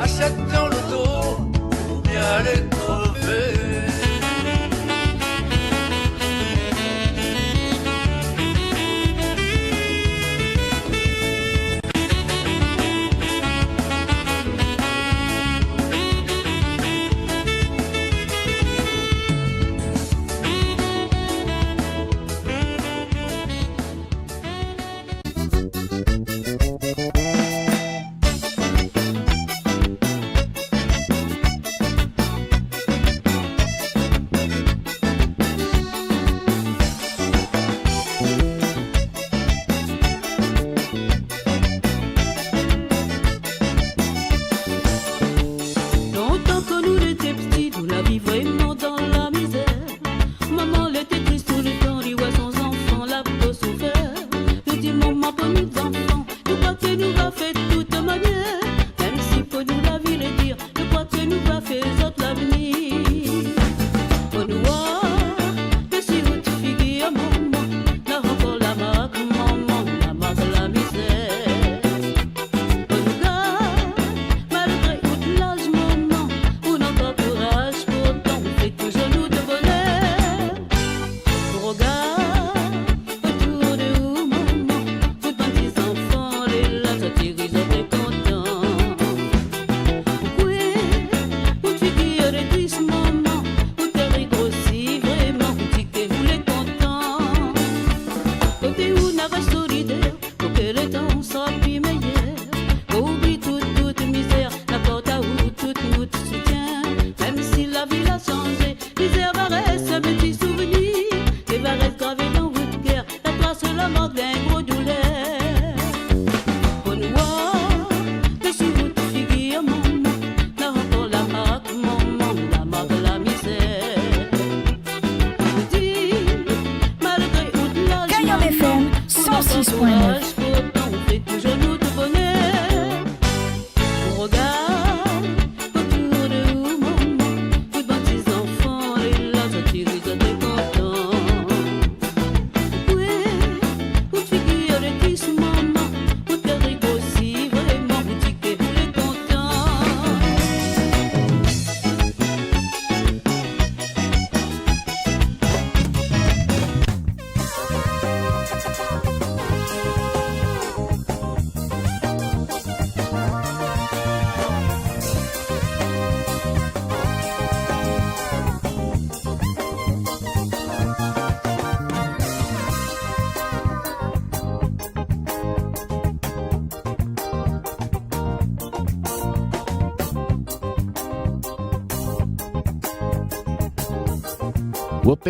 achète-toi l'auto, ou bien aller crever.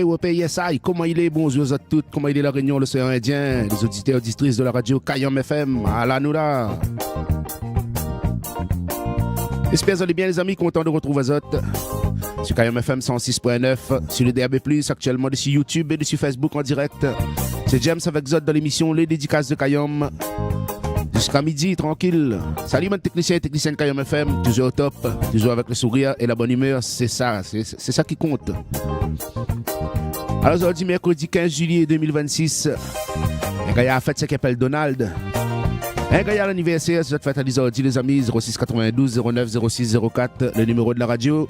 Wopé, yes, aïe, comment il est? Bonjour à toutes, comment il est la Réunion, l'océan Indien, les auditeurs et auditrices de la radio Kayom FM, à la Noula. J'espère que vous allez bien les amis, content de retrouver vous autres sur Kayom FM 106.9, sur le DAB+, actuellement dessus YouTube et dessus Facebook en direct. C'est James avec Zod dans l'émission Les Dédicaces de Kayom. Jusqu'à midi, tranquille. Salut mon technicien et technicienne Kayom FM, toujours au top, toujours avec le sourire et la bonne humeur, c'est ça qui compte. Alors aujourd'hui, mercredi 15 juillet 2026, un gars a fait ce qu'il appelle Donald. Un gars a l'anniversaire, c'est cette fête à aujourd'hui les amis, 06 92 09 06 04, le numéro de la radio.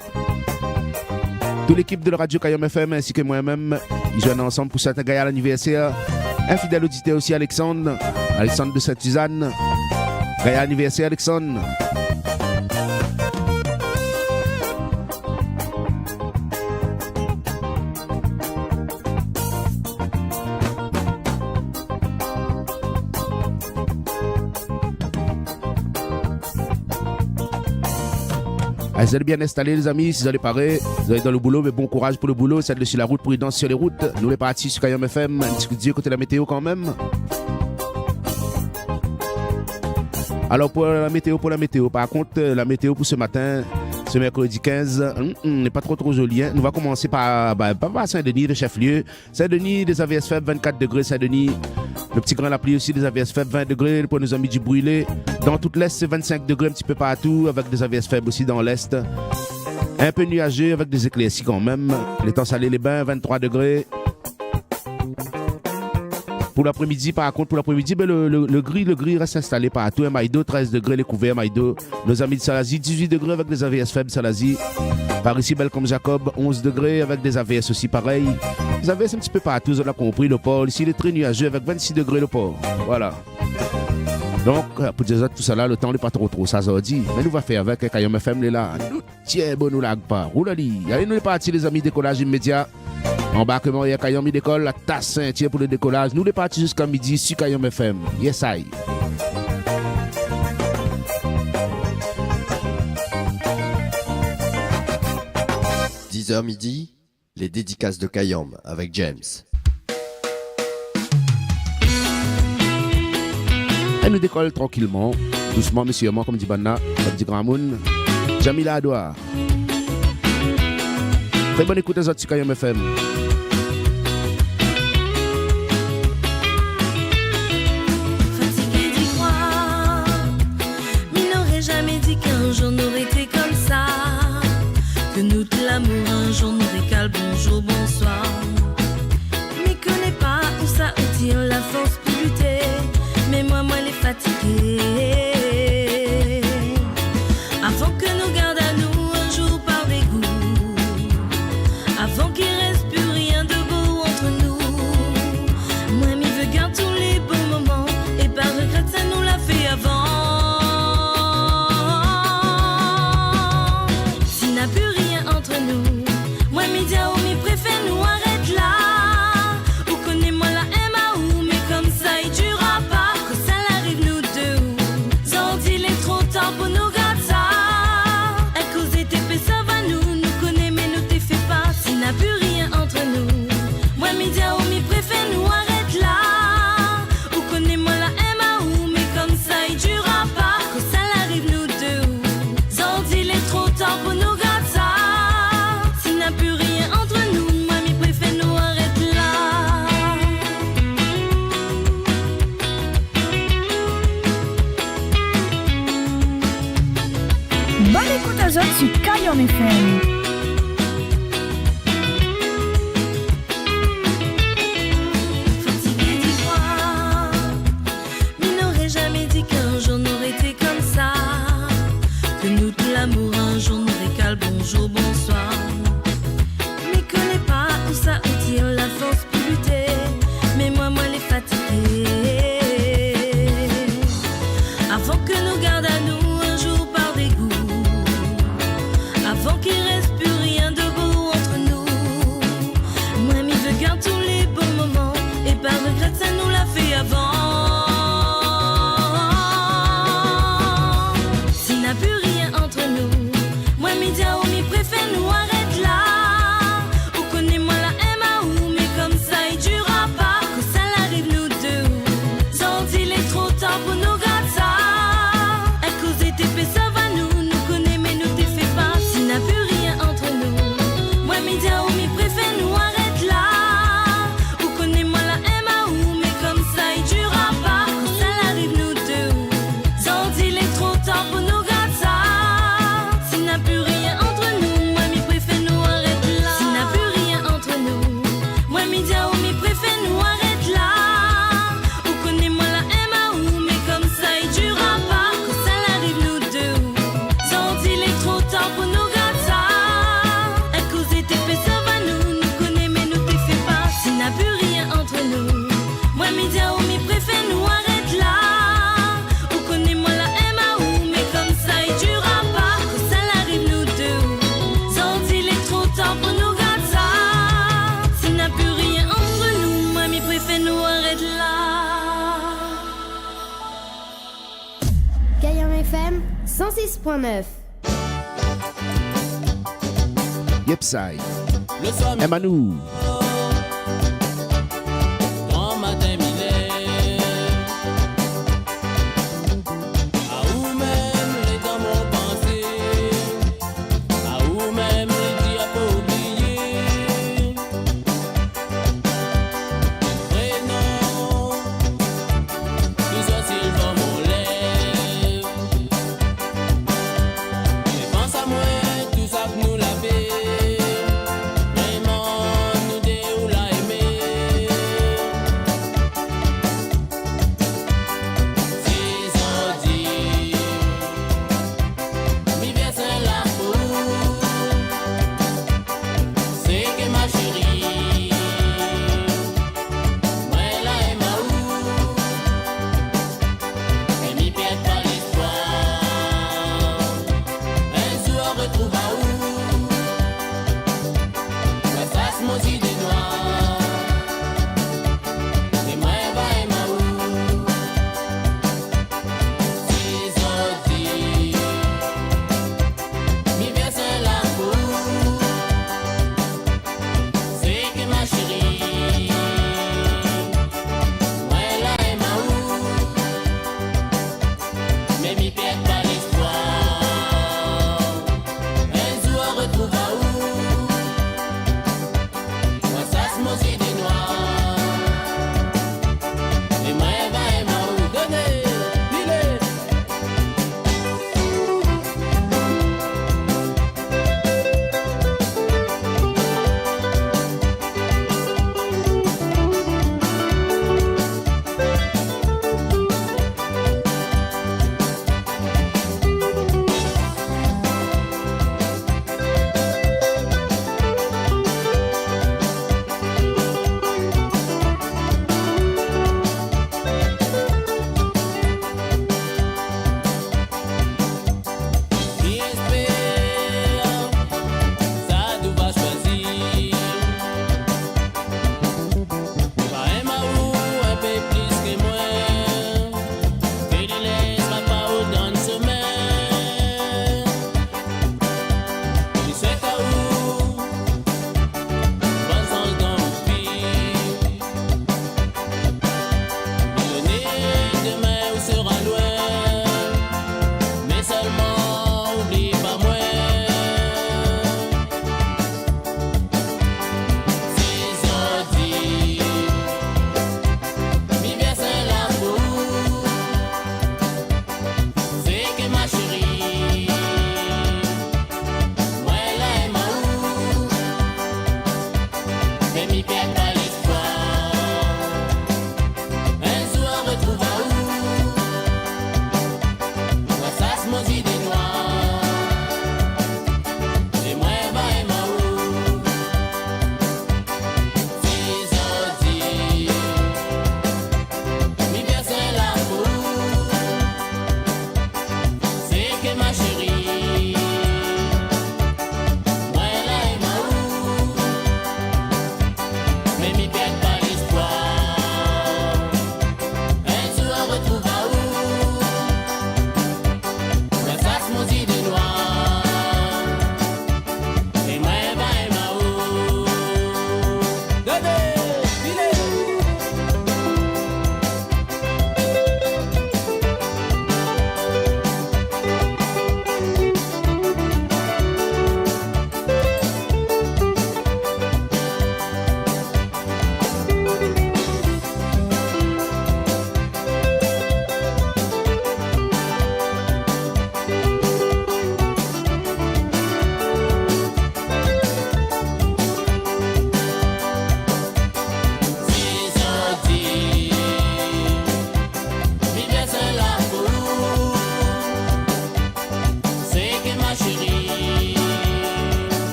Toute l'équipe de la radio Kayom FM ainsi que moi-même, ils jouent ensemble pour cet gars à l'anniversaire. Un fidèle auditeur aussi, Alexandre de Sainte-Suzanne. Gars à l'anniversaire, Alexandre. Vous allez bien installés les amis, si vous allez parer, vous allez dans le boulot, mais bon courage pour le boulot, c'est sur la route, prudence sur les routes. Nous les partis sur Kayom FM, un petit Dieu côté la météo quand même. Alors pour la météo, par contre, la météo pour ce matin, ce mercredi 15, n'est pas trop joli. Hein. Nous va commencer par Saint-Denis, le chef-lieu. Saint-Denis, des averses faibles, 24 degrés, Saint-Denis. Le petit grand la pluie aussi, des averses faibles, 20 degrés pour nos amis du Brûlé. Dans toute l'Est, c'est 25 degrés un petit peu partout, avec des averses faibles aussi dans l'Est. Un peu nuageux, avec des éclaircies quand même. Les temps salés, les bains, 23 degrés. Pour l'après-midi, par contre, ben, le gris reste installé partout. Maïdo, 13 degrés, les couverts, Maïdo. Nos amis de Salazie, 18 degrés avec des AVS faibles, Salazie. Par ici, belle comme Jacob, 11 degrés avec des AVS aussi pareil. Les AVS un petit peu partout, on a compris, le port. Ici, il est très nuageux avec 26 degrés, le port. Voilà. Donc, pour dire tout ça là, le temps n'est pas trop ça ça dit. Mais nous va faire avec Kayom FM là. Nous tiens bon nous lag pas. Roulali. Allez nous est parti les amis, décollage immédiat. Embarquement et Kayom il décolle la tasse Saint-Tier pour le décollage. Nous est parti jusqu'à midi sur Kayom FM. Yes I. 10h midi, les dédicaces de Kayom avec James. Elle nous décolle tranquillement, doucement, monsieur, comme dit Banna, comme dit Grand Moun. Jamila Adoua. Très bonne écoute à Zot Kayom FM. Fatigué d'y croire, mais n'aurait jamais dit qu'un jour n'aurait été comme ça. Que nous de l'amour un jour n'aurait qu'à le bonjour, bonsoir. Mais connais pas où ça tire la force pour lutter. Mais moi les fatiguée. Avant que nous garde à nous un jour par dégoût. Avant qu'il reste plus rien de beau entre nous. Moi m'y veux garder tous les bons moments. Et par regret ça nous l'a fait avant. S'il n'a plus rien entre nous. Moi m'y dis oh m'y préfère nous arrête là. Ou connais-moi la MAO. Mais comme ça il durera pas. Pour nous garder ça, à cause des TP ça va nous connaît mais nous t'es fait pas. S'il n'a plus rien entre nous, moi média ou mi préfère nous arrête là. Ou connais-moi la MAO, mais comme ça il durera pas. Que ça l'arrive nous deux, Zandi il est trop tard pour nous garder ça. S'il n'a plus rien entre nous, moi mi préfère nous arrête là. Bonne écoute à Zot sur Kayom FM. Fatigué d'y croire, mais n'aurait jamais dit qu'un jour n'aurait été comme ça. Que nous de l'amour un jour n'aurait qu'à le bonjour, bonsoir. Mais connais pas où ça tire la force pour lutter. Mais moi les fatiguée. Avant que nous garde à nous un jour par dégoût. Avant qu'il reste plus rien de beau entre nous. Moi m'y veux garder tous les bons moments. Et par regret ça nous l'a fait avant. S'il n'a plus rien entre nous. Moi m'y dis oh m'y préfère nous arrête là. Ou connais-moi la MAO. Mais comme ça il durera pas. Que ça l'arrive nous deux. Zandi il est trop tard pour nous garder ça. À cause des TP ça va nous connaît mais nous t'es fait pas. S'il n'a plus rien entre nous. Moi média ou mi préfère nous arrête là. Ou connais-moi la MAO. Mais comme ça il durera pas. Que ça l'arrive nous deux. Zandi il est trop tard pour nous garder ça. S'il n'a plus rien entre nous. Moi mi préfère nous arrête là. S'il n'a plus rien entre nous. Moi média ou mi préfère nous arrête là. Ou connais-moi la MAO. Mais comme ça il durera pas. Que ça l'arrive nous deux. Zandi il est trop tard pour nous garder ça. À cause des TP ça va nous connaît mais nous t'es fait pas. S'il n'a plus rien entre nous. Moi média ou mi préfère nous arrête là. Ou connais-moi la MAO. Mais comme ça il durera pas. Que ça l'arrive nous deux. Zandi il est trop tard pour nous garder ça. S'il n'a plus rien entre nous. Moi mi préfère nous arrête là. Kayom FM 106.9. Yepsai. Le soir, Emmanou. grand matin, millet. À où même les dents m'ont pensé. À où même les diapos oubliés. Prénom, tout ça s'il va mon lèvre. Mais pense à moi, tout ça que nous l'avons. Vraiment, nous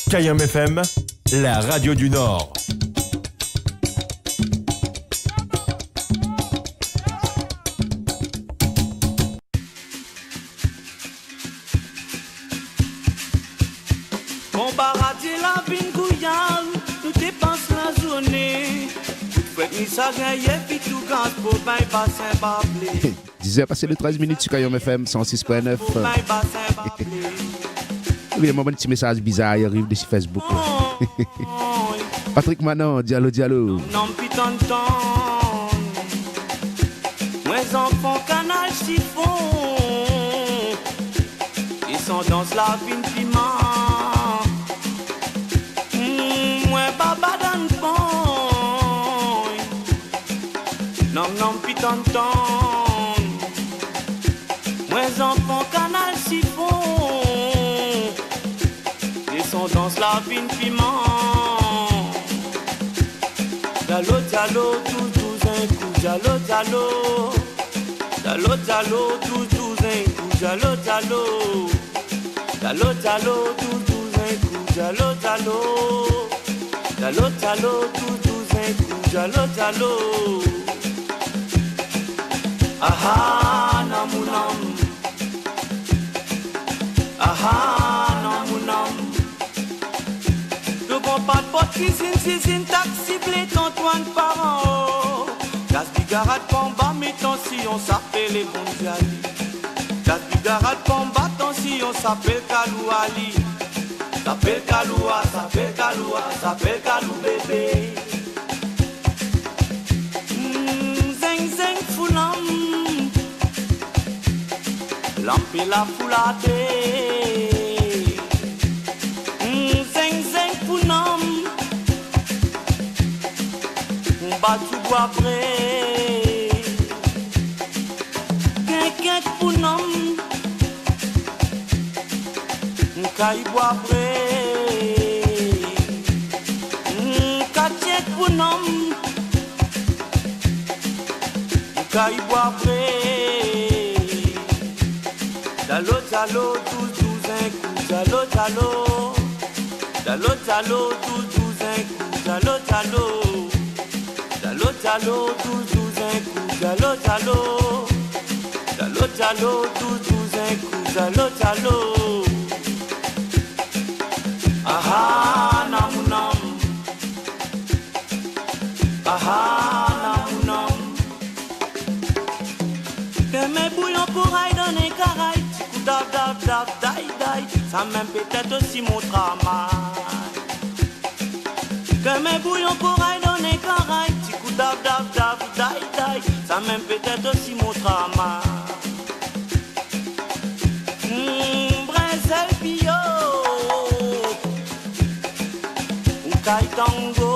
Kayam FM, la radio du Nord. Mon baraté la vine gouillard, nous dépense la journée. Faites ni ça gagne, puis tout gaz pour bain bassin bablé. 10h passé de 13 minutes sur Kayam FM 106.9. Pour bain bassin bablé. Évidemment, un petit message bizarre il arrive dessus Facebook. Patrick Manon, Diallo Diallo. Non, putain de temps. Moi, enfants, canal, chiffon. Ils sont dans la vine piment. Moi, baba dans le pont. Non, putain de temps. Moi, enfants, canal, chiffon. Ils sont dans la vine piment. Diallo, diallo, tous un coup, diallo, diallo. Diallo, diallo, tous un coup, diallo, diallo. Diallo, diallo, tous un coup, diallo, diallo. Diallo, diallo, tous un coup, diallo, diallo. Aha, namunam. Aha, namunam. Pas de porte, cuisine, taxi, blé, Antoine parent. Gaz bigarade, pamba, mettons si on s'appelle les bons dialis. Gaz bigarade, pamba, tant si on s'appelle Kalou Ali. S'appelle Kaloua, s'appelle Kaloua, s'appelle Kalou bébé. Zeng, zeng, foulam. Lampe la foulade. Tout bois après, quelqu'un pour nom, caille bois après, quartier pour nom, caille bois après, dalo dalo tout un coup, dalo dalo, dalo dalo tout un coup, dalo dalo. Diallo, diallo, tous un coup, diallo, diallo. Diallo, diallo, tous un coup, diallo, diallo. Aha, namunam. Aha, namunam. Que mes bouillons pour aille dans les caraïbes. Coup d'ab, dab, dab, daï, daï. Ça même peut-être aussi mon travail. Que mes bouillons pour aille dans les caraïbes. Dab, dab, dab, daï, daï. Ça même peut-être aussi mon travail. Brésil bio. Ou Kaitango.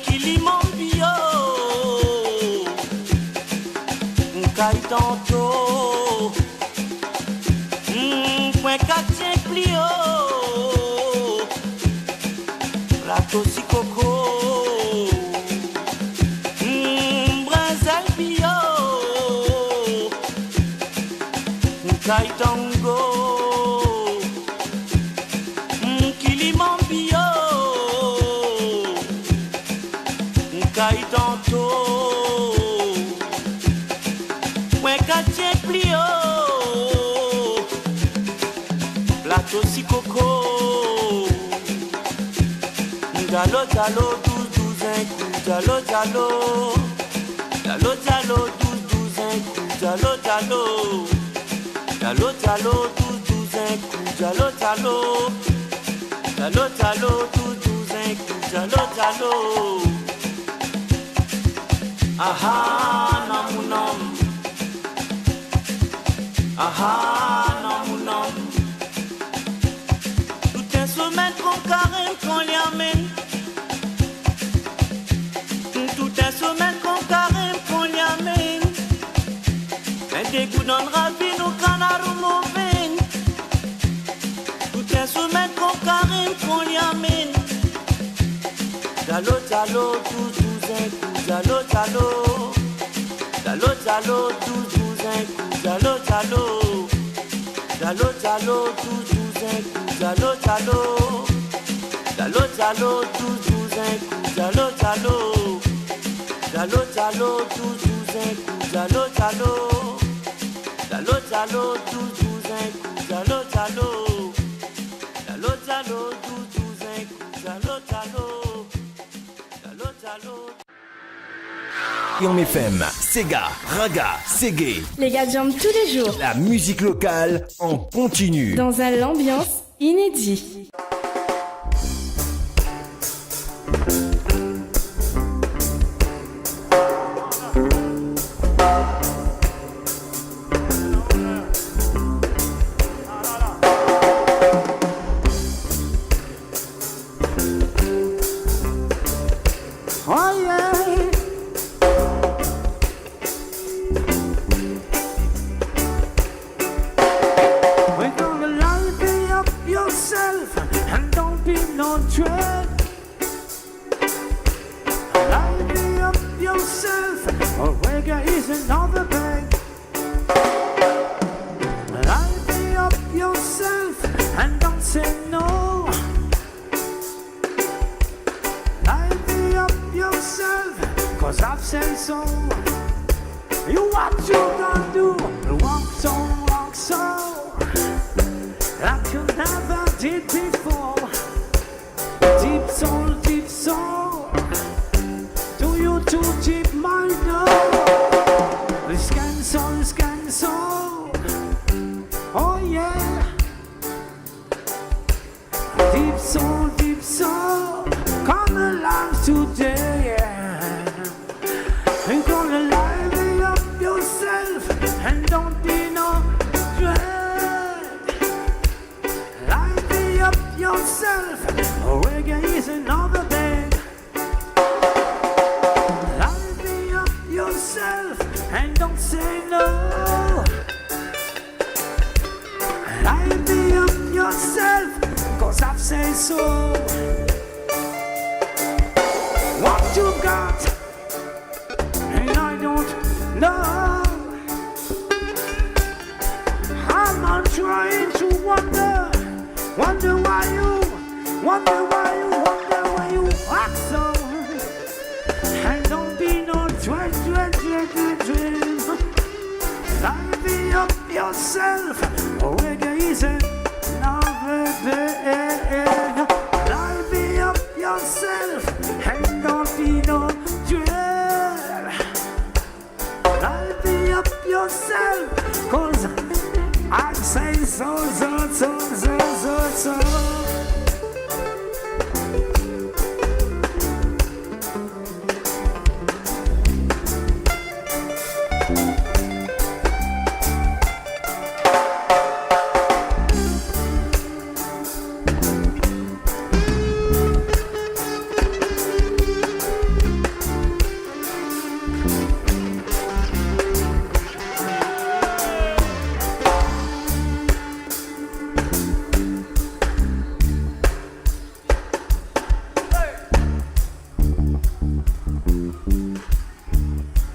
Kilimon bio. Ou Kaitanto. Point 4 plio. Plateau si coco, Brésil bio, Kaitango, Kilimon bio, Kaitanto, point 4 plio, Plateau si coco. Diallo, diallo, tous un coup, diallo, diallo. Diallo, diallo, tous un coup, diallo, diallo. Diallo, diallo, tous un coup, diallo, diallo. Diallo, diallo, tous un coup, diallo, diallo. Aha, namunam. Aha, namunam. Tout un sommet qu'on carême, qu'on l'y amène. Un sommet qu'on carême, qu'on y amène. Un dégoût dans le ravine au canard ou mauvais. Tout un sommet qu'on carême, qu'on y amène. Diallo, diallo, tous un coup, diallo, diallo. Diallo, diallo, tous un coup, diallo, diallo. Diallo, diallo, tous Jalo, jalo, jalo, jalo, jalo, jalo, jalo, jalo, jalo, jalo, jalo, jalo, jalo, jalo, jalo, jalo, jalo, jalo. Cayenne FM, Sega, Raga, Ségué. Les gars jambent tous les jours. La musique locale en continu. Dans un ambiance inédit.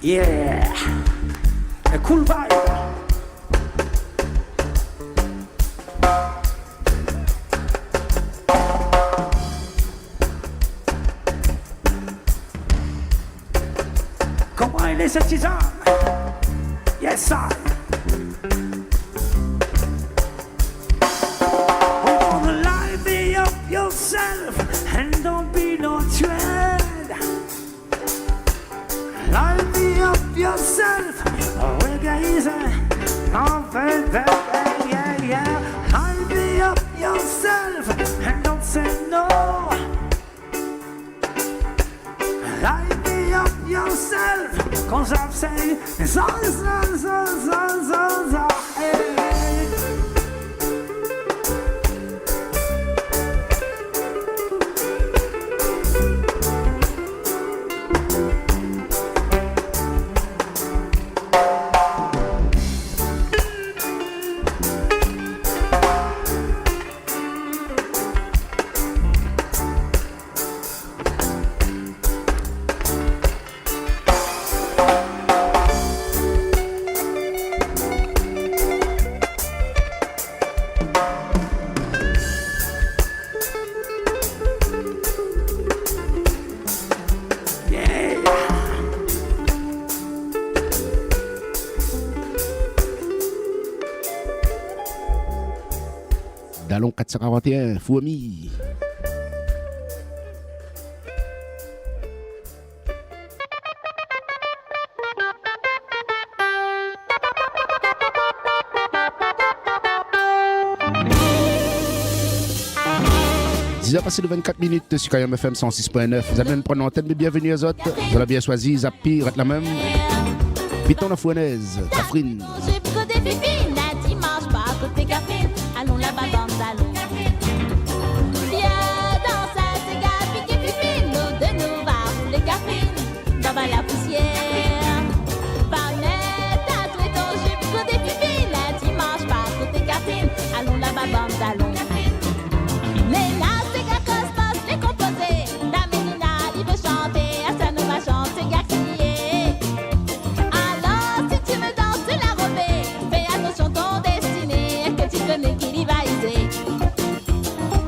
Yeah, a cool vibe. Come on, les artisans. Yes, sir. We're gonna liven up yourself and don't be no trend. Liven up yourself. Oh, guys, yeah, yeah. Liven up yourself and don't say no. Liven up yourself, 'cause I'm saying so, hey. Dalon 441, Fouami. Passé de 24 minutes sur KM FM 106.9. Vous avez une prenante antenne, mais bienvenue aux autres. Vous avez bien choisi, Zapi, rate la même. Piton la Fouanaise, Catherine. J'ai côté Fifine, la dimanche pas côté Catherine. Allons là-bas dans le salon. Viens dans sa Sega, piqué Fifine. Nous de nous va rouler Catherine. Dans la poussière. Barnette, à tout et ton jupe côté Fifine. La dimanche pas côté Catherine. Allons là-bas dans le salon. Mais là, c'est qu'à Cosmos, les composés. La Mélina, il veut chanter. À ça nous va chanter, gars crier. Alors, si tu me danses la robée, fais attention ton destinée. Est-ce que tu connais qui rivaliser?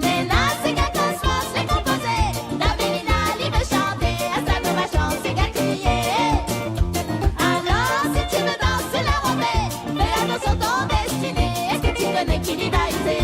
Mais là, c'est qu'à Cosmos, les composés. La Mélina, il veut chanter. À ça nous va chanter, gars crier. Alors, si tu me danses la robée, fais attention ton destinée. Est-ce que tu connais qui rivaliser?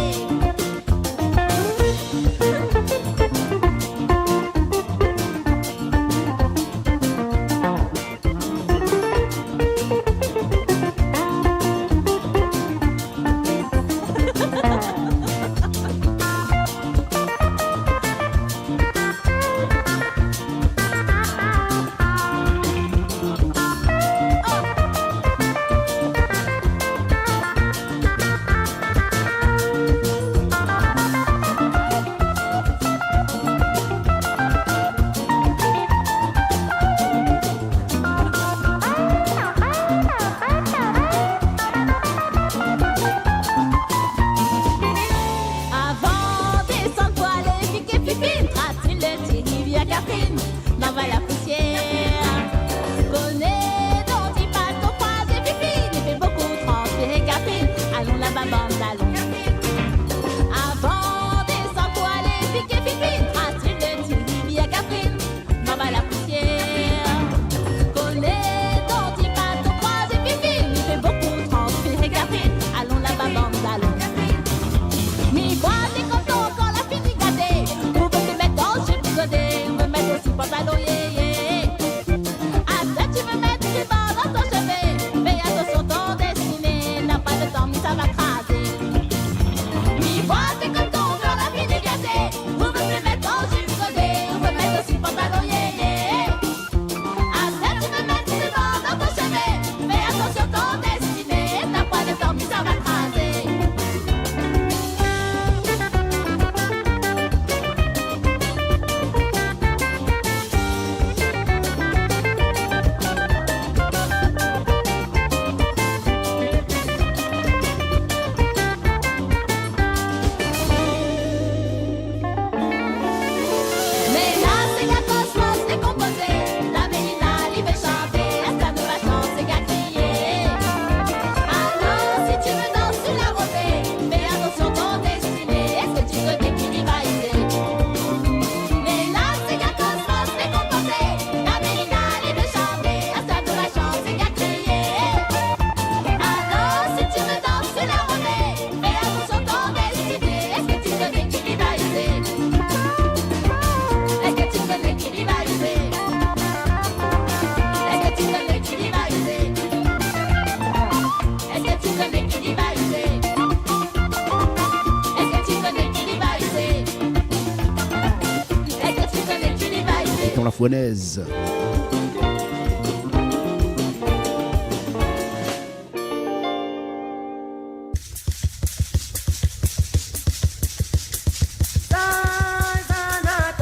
Fouanaise.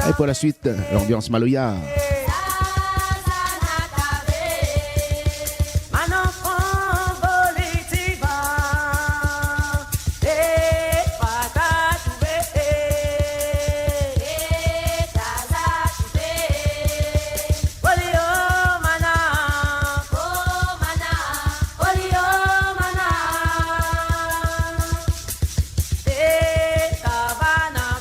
Et pour la suite, l'ambiance Maloya. Savannah,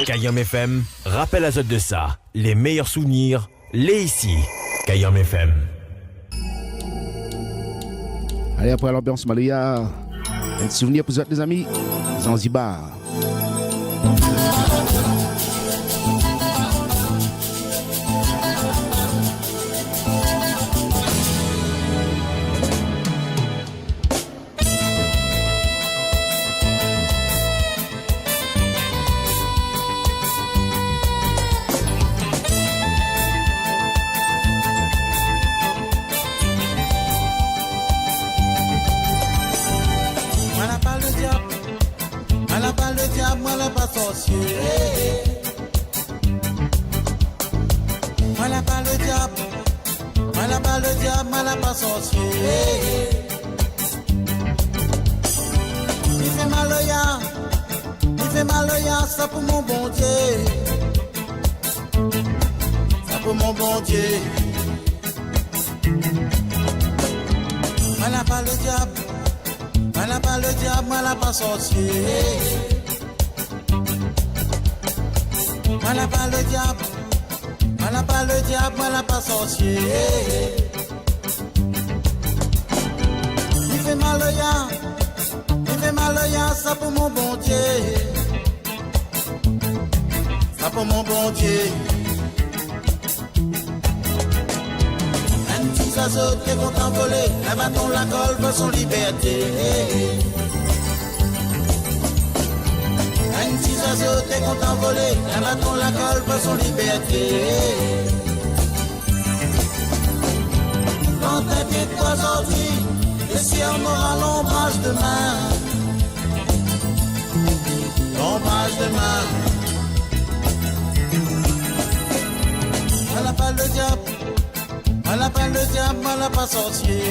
Kayom FM, rappel à Zot de ça. Les meilleurs souvenirs, les ici. Kayom FM. Allez, après l'ambiance Maloya, un petit souvenir pour vous autres, les amis. Zanzibar. Ça pour mon bon Dieu. Moi n'a pas le diable, moi n'a pas le diable, moi n'a pas sorcier. Moi n'a pas le diable, moi n'a pas le diable, moi n'a pas sorcier. Il fait mal au ya, il fait mal au ya, ça pour mon bon Dieu. Ça pour mon bon Dieu. Un petit oiseau qui est content voler, un bâton la colle veut son liberté. Un petit oiseau qui est content voler, un bâton la colle veut son liberté. Quand un pied de toi sorti, le ciel aura l'ombrage demain. L'ombrage demain. On n'a pas le diable, on n'a pas le diable, on n'a pas sorcier.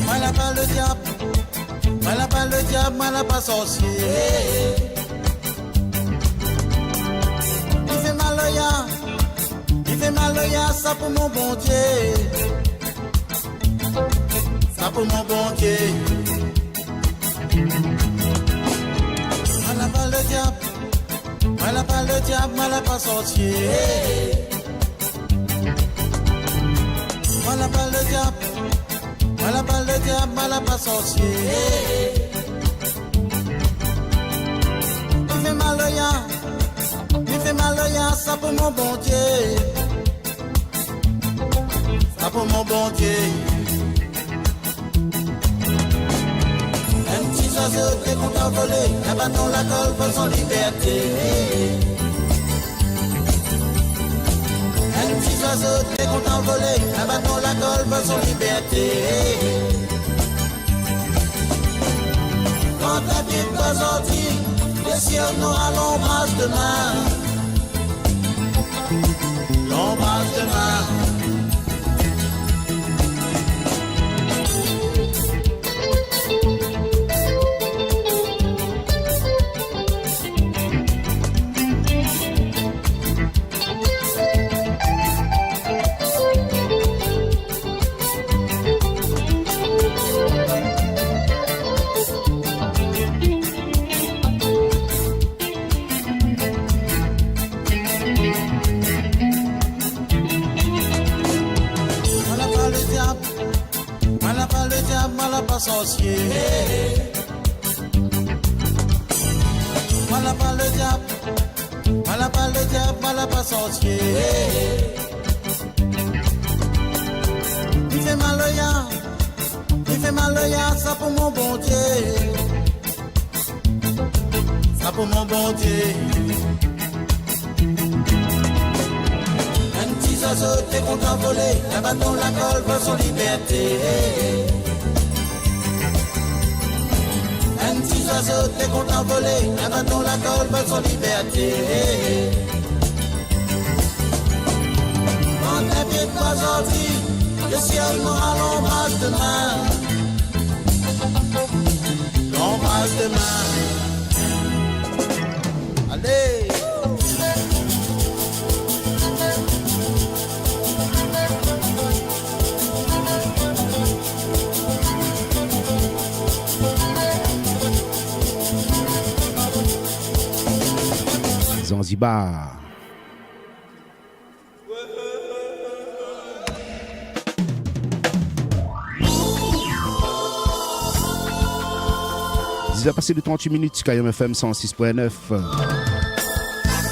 On n'a pas le diable, on n'a pas le diable, on n'a pas sorcier. Il fait mal au ya, il fait mal au ya, ça pour mon bon Dieu. Ça pour mon bon Dieu. On n'a pas le diable. Moi n'a pas le diable, moi n'a pas sorcier. Moi n'a pas le diable, moi n'a pas le diable, moi n'a pas sorcier. Il fait mal au ya, il fait mal au ya, ça pour mon bon Dieu. Ça pour mon bon Dieu. Un petit oiseau qui est content voler, un bâton la colle pour son liberté. Un petit oiseau qui est content voler, un bâton la colle pour son liberté. Quand un pied de toi sorti, le ciel n'aura l'ombrage demain. L'ombrage demain. Sorcier. Moi n'a pas le diable, moi n'a pas le diable, moi n'a pas sorcier. Il fait mal au ya, il fait mal au ya, ça pour mon bon Dieu. Ça pour mon bon Dieu. Un petit oiseau qui est content voler, un bâton la colle pour son liberté. Un petit oiseau qui est content voler, un bâton la colle pour son liberté. Quand un pied de toi sorti, le ciel n'aura l'ombrage demain. L'ombrage demain. Allez! Zanzibar. Il a passé de 38 minutes sur KM FM 106.9.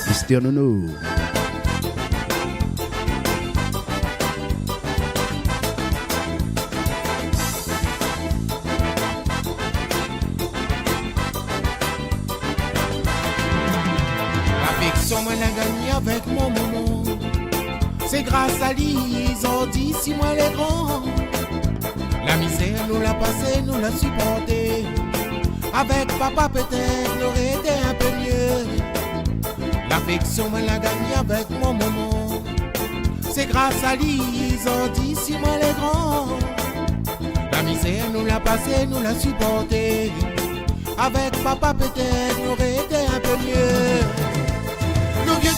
Mr. Nono. Avec mon maman, c'est grâce à lui, ils ont dit si moi les grands. La misère nous l'a passé, nous l'a supporté. Avec papa peut-être nous aurait été un peu mieux. L'affection me l'a gagné avec mon maman. C'est grâce à lui, ils ont dit si moi les grands. La misère nous l'a passé, nous l'a supporté. Avec papa peut-être nous aurait été un peu mieux. Nous vieux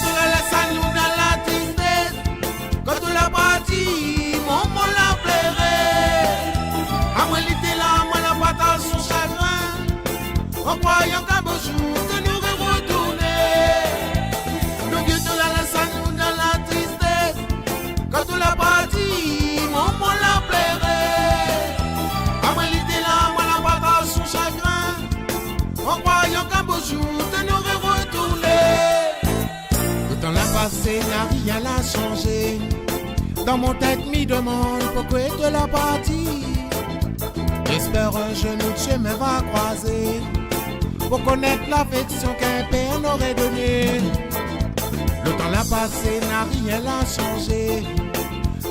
passé n'a rien à changer. Dans mon tête m'y demande pourquoi de la partie. J'espère un jour notre chemin va croiser pour connaître l'affection qu'un père n'aurait donnée. Le temps l'a passé n'a rien à changer.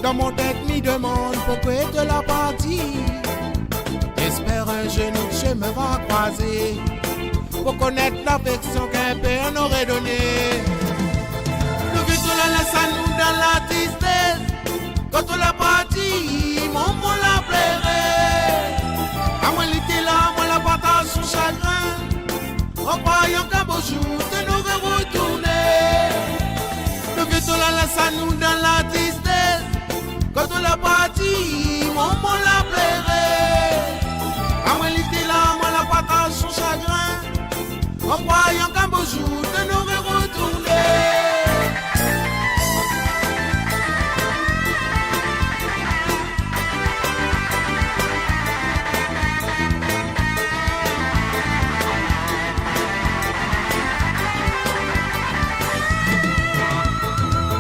Dans mon tête m'y demande pourquoi de la partie. J'espère un jour notre chemin va croiser pour connaître l'affection qu'un père n'aurait donnée. Le but de la laisse à nous dans la tristesse. Quand on l'a parti, mon mot la plairait. À moi l'été là, moi la partage son chagrin. En croyant qu'un beau jour de nous retourner. Le but de la laisse à nous dans la tristesse. Quand on l'a parti, mon mot la plairait. À moi l'été là, moi la partage son chagrin. En croyant qu'un beau jour de nous retourner.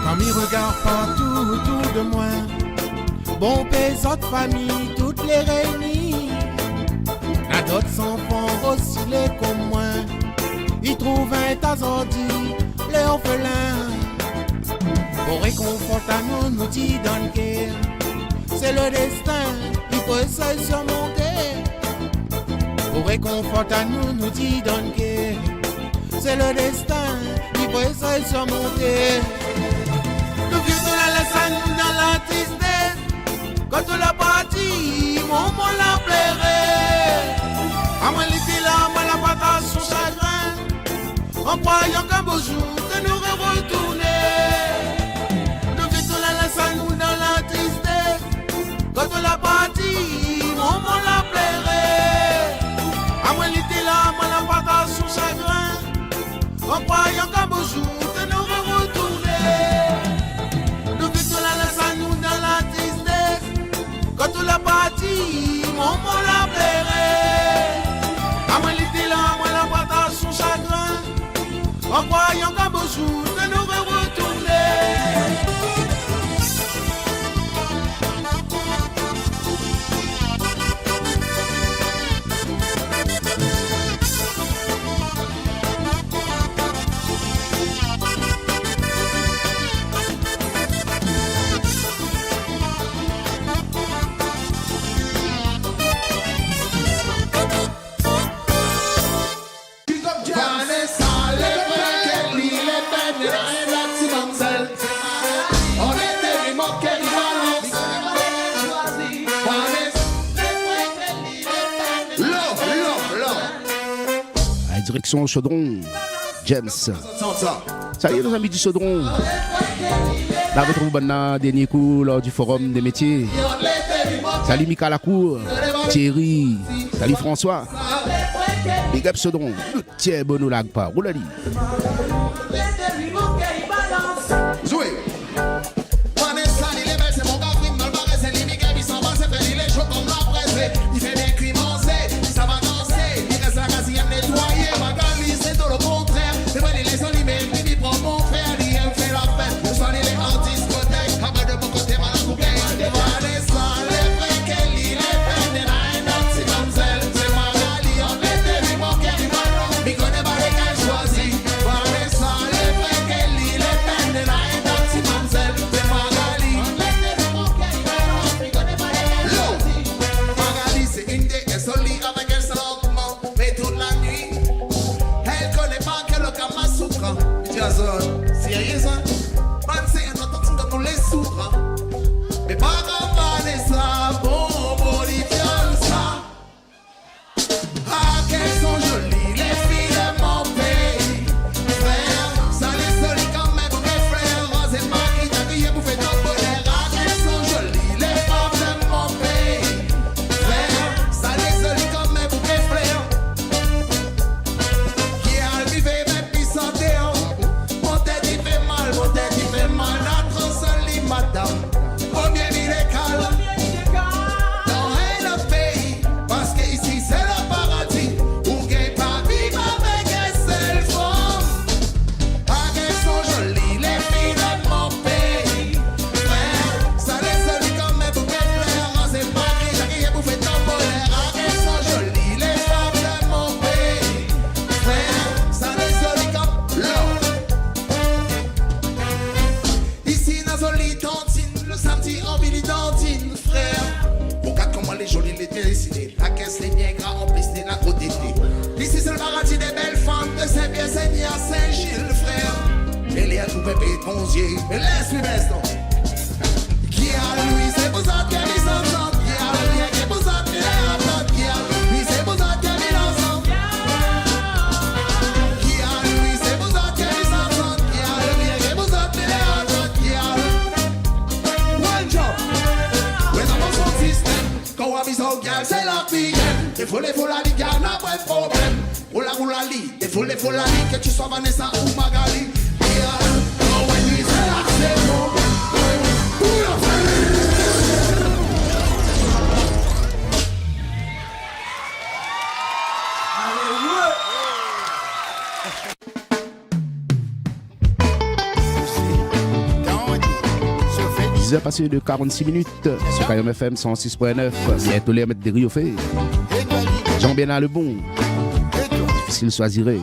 Comme il regarde partout autour de moi, bon pays, autres familles, toutes les réunies. La d'autres enfants aussi les comme moi. Ils trouvent un tas ordi, les orphelins. Pour réconforter à nous, nous dit dans guerre. C'est le destin, il faut essayer de surmonter. Pour réconforter à nous, nous dit dans guerre. C'est le destin, il faut essayer de surmonter. Le vieux de la laisse à nous dans la tristesse. Quand on l'a parti, mon mot la plairait. À moi l'été là, moi la partage son chagrin. En croyant qu'un beau jour de nous retourner. Le vieux de la laisse à nous dans la tristesse. Quand on l'a parti, mon mot la plairait. À moi l'été là, moi la partage son chagrin. En croyant qu'un beau jour de nous retourner. Le vieux de la laisse à nous dans la tristesse. Quand on l'a parti, mon mot la plairait. À moi l'été là, moi la partage son chagrin. En croyant qu'un beau jour de nous retourner. Direction Chaudron, James. Ça y est, nos amis du Chaudron. Là, vous retrouvez le dernier coup lors du forum des métiers. Salut Mika Lacour, Thierry, salut François. Big up Chaudron, tiens, bon ou lag pas. Roulali. Jouez. Il fait des crimes en ça va danser, il reste la quatrième nettoyée, Magali c'est tout le contraire, c'est vrai les laissons libérés, il prend mon frère, il aime faire la fête, le soir il est en discothèque, après de mon côté mal à couper, Vanessa, les vrais Kelly, les peines, et la haine, c'est comme celle, c'est Magali, on est des vivants qui arrivent à l'eau, mais connaît pas les qu'elle choisit, Vanessa, les vrais Kelly, les peines, et la haine, c'est comme celle, c'est Magali, on est des vivants qui arrivent à l'eau, mais connaît pas les qu'elle choisit, Magali c'est une des qu'elle se lit avec elle lentement, mais toute la nuit, elle connaît pas que le Kama Sutra. Jason, sérieux hein? Man c'est un autre truc comme les sutras. Mais pas comme Vanessa, bon, ça. Ah, qu'elles sont jolies, les filles de mon pays. Frère, ça les solides quand même pour mes frères. Rose et Marie, t'as crié pour faire ton bonheur. Ah, qu'elles sont jolies, les femmes de mon pays. Frère, ça les solides quand même pour mes frères. Qui a le vivre même puis santé. Mon tête il fait mal, mon pépé ton Dieu. Mais laisse-moi beston. Qui a lui, c'est pour ça qu'il y a des ensemble. Qui a lui, c'est pour ça qu'il y a des ensemble. Qui a lui, c'est pour ça qu'il y a des ensemble. Qui a lui, c'est pour ça qu'il y a des ensemble. Qui a lui, c'est pour ça qu'il y a des ensemble. Qui a lui. One job. When I'm on some system, go up his whole girl, say la fille. Te folle la ligue, y'a n'a pas de problème. Oula li, te folle la ligue, que tu sois Vanessa ou Magali. Oh, when you say la c'est bon. Passé de 46 minutes sur KM FM 106.9. Bientôt les mettre des riz au fait. Jean Bien le bon. Difficile choisirait.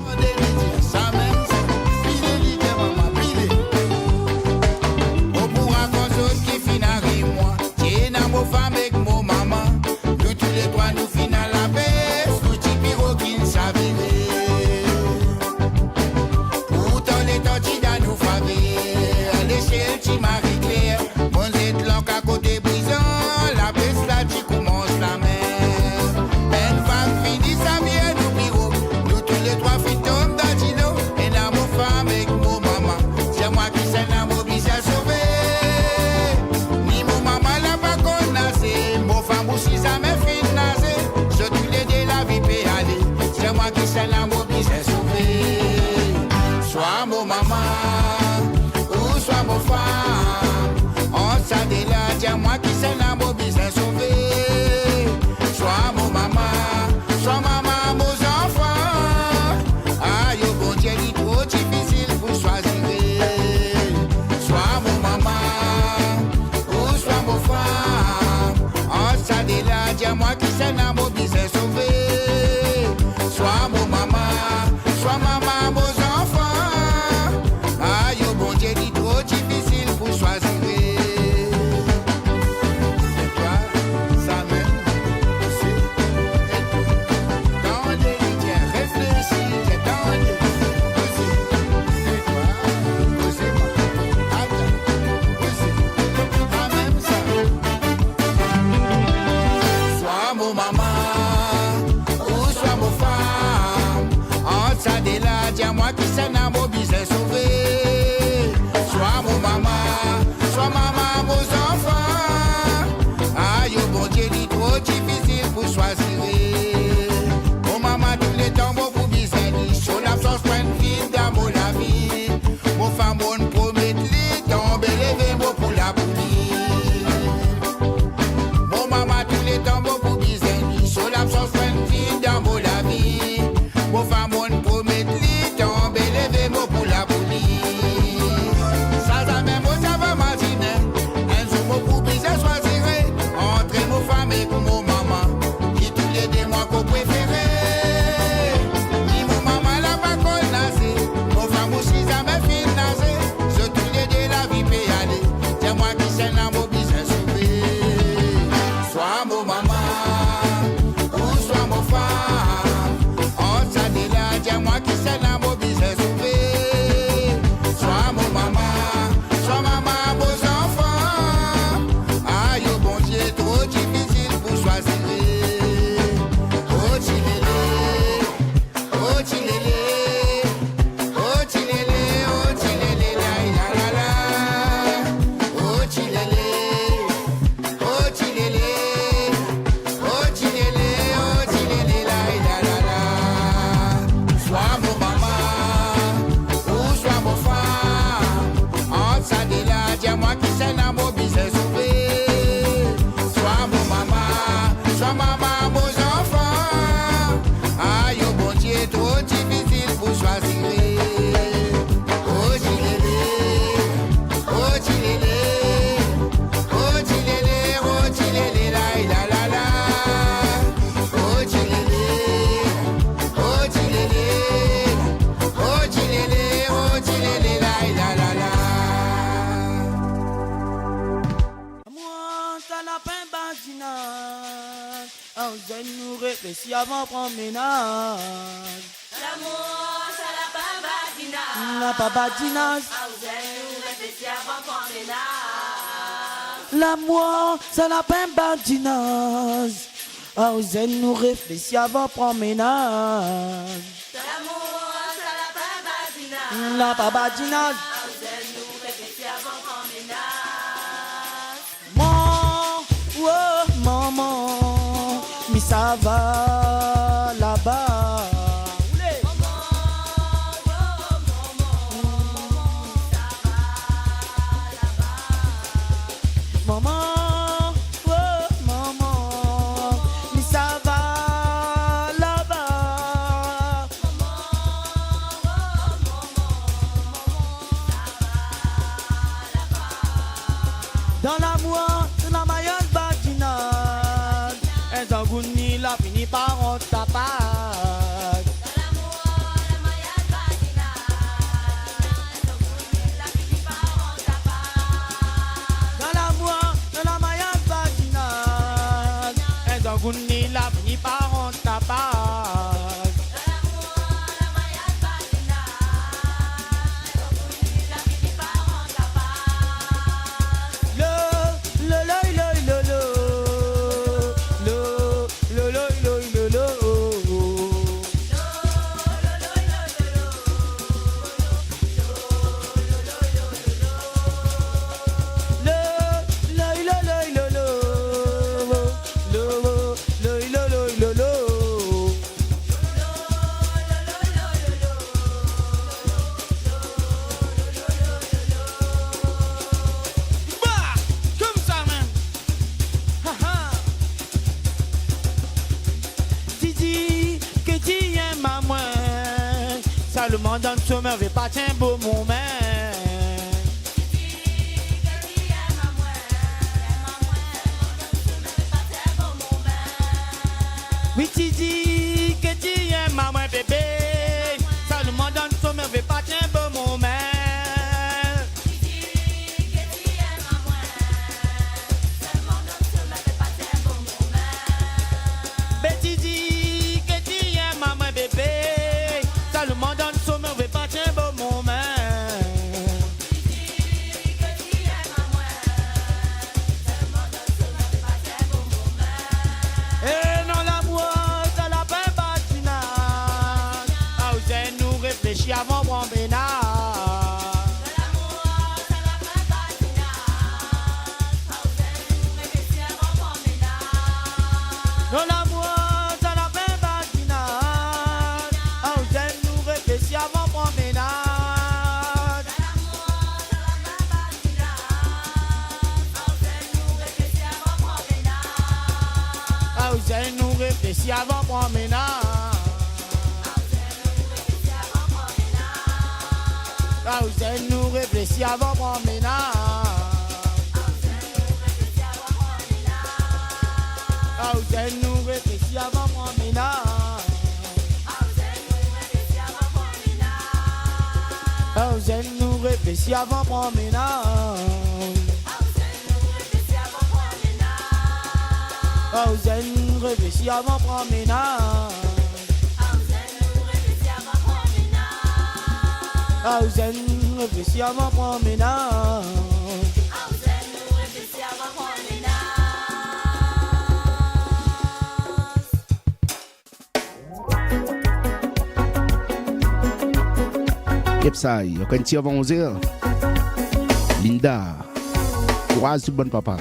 réfléchis avant de prendre ménage. L'amour, ça la babadinage. La babadinage. Ah, vous êtes L'amour, ça n'a pas un badinage. Ah, vous êtes nous réfléchis avant de prendre ménage. L'amour, ça n'a pas un badinage. N'a pas badinage. Ah, vous êtes nous réfléchis avant de prendre ménage. Maman, oh maman, mais ça va là-bas. Maman, oh maman, mais ça va là-bas. Dans l'amour, dans la maillot badinade, un zangouni l'a fini par en tapage. Dans l'amour, dans la maillot badinade, un zangouni l'a fini par en tapage. Comme ça même. Tu dis que tu aimes à moi. Ça le monde en dessous me veut pas un beau moment. Oui, tu dis que tu aimes à moi, bébé. Ça le monde en dessous me veut pas un beau moment. Ben tu dis que tu aimes à moi, bébé. Ça le monde en dessous me veut pas un beau moment. Eh non, l'amour, ça l'a pas badinage. Ah, vous avez nous réfléchir avant bon bénard. Non, l'amour, ça l'a pas badinage. Ah, vous avez nous réfléchir avant bon bénard. Ah, vous avez nous réfléchir avant bon bénard. Ah, vous avez nous réfléchir avant bon bénard. Ah, vous avez nous réfléchir avant bon bénard. Ah, vous avez nous réfléchir avant bon bénard. Ah, vous avez nous réfléchir avant bon bénard. Ah, vous avez nous réfléchir avant bon bénard. Yep, ça y est. Quand tu avant 11h, Linda, courage tout bon papa.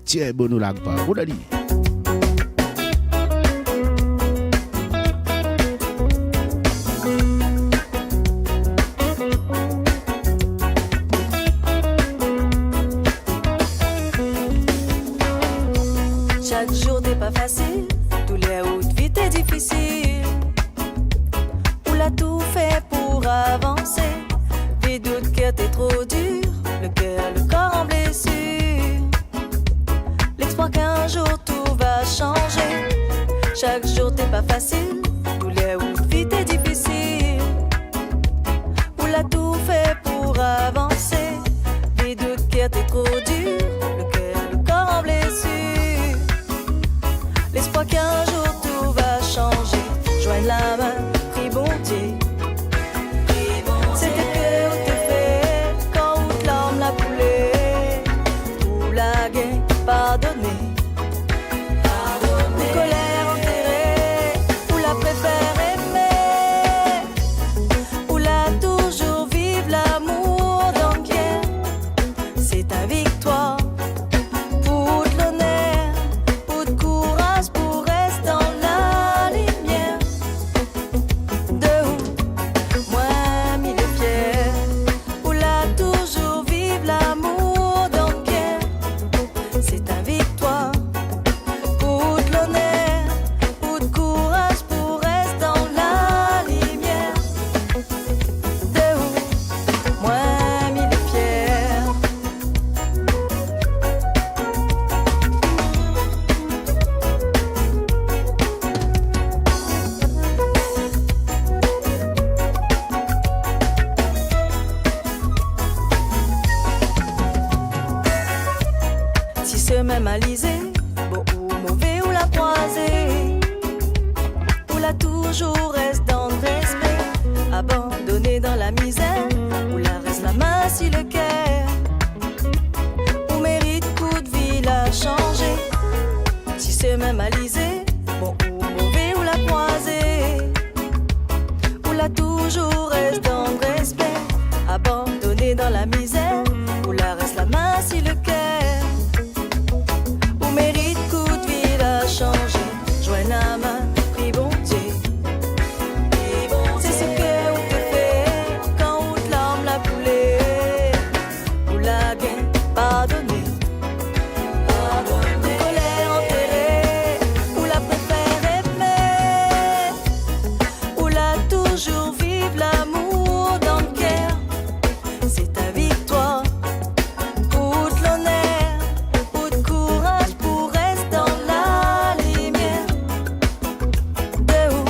Tiens, bon nous lag pas. Où d'aller? Chaque jour n'est pas facile, tous les routes vite et difficiles. On l'a tout fait pour avancer. Des doutes que t'es trop dur, le cœur, le corps en blessure. L'espoir qu'un jour tout va changer. Chaque jour n'est pas facile, tous les routes vite et difficiles. On l'a tout fait pour avancer. Des doutes que t'es trop dur, le cœur, le corps en blessure. L'espoir qu'un jour tout va changer. Joigne la main, prie bon Dieu. C'était que où t'es fait, quand où l'homme l'a coulé. même alisé, bon ou mauvais ou la croisée, ou là toujours reste dans le respect, abandonné dans la misère, ou là reste la main si le cœur, ou mérite coup de vie la changer, si c'est même alisé, bon ou mauvais ou la croisée, ou là toujours reste dans le respect, abandonné dans la misère, où là reste la main si le cœur, où mérite coup de vie la changer, joigne la main, prie bon Dieu, c'est ce que on te fait quand on te l'âme la poulet, ou la gain pardonner, colère enterrée, ou la préfère aimer, ou la toujours vivre l'amour dans le cœur. C'est ta victoire, ou de l'honneur, ou de courage pour rester dans la lumière. De où,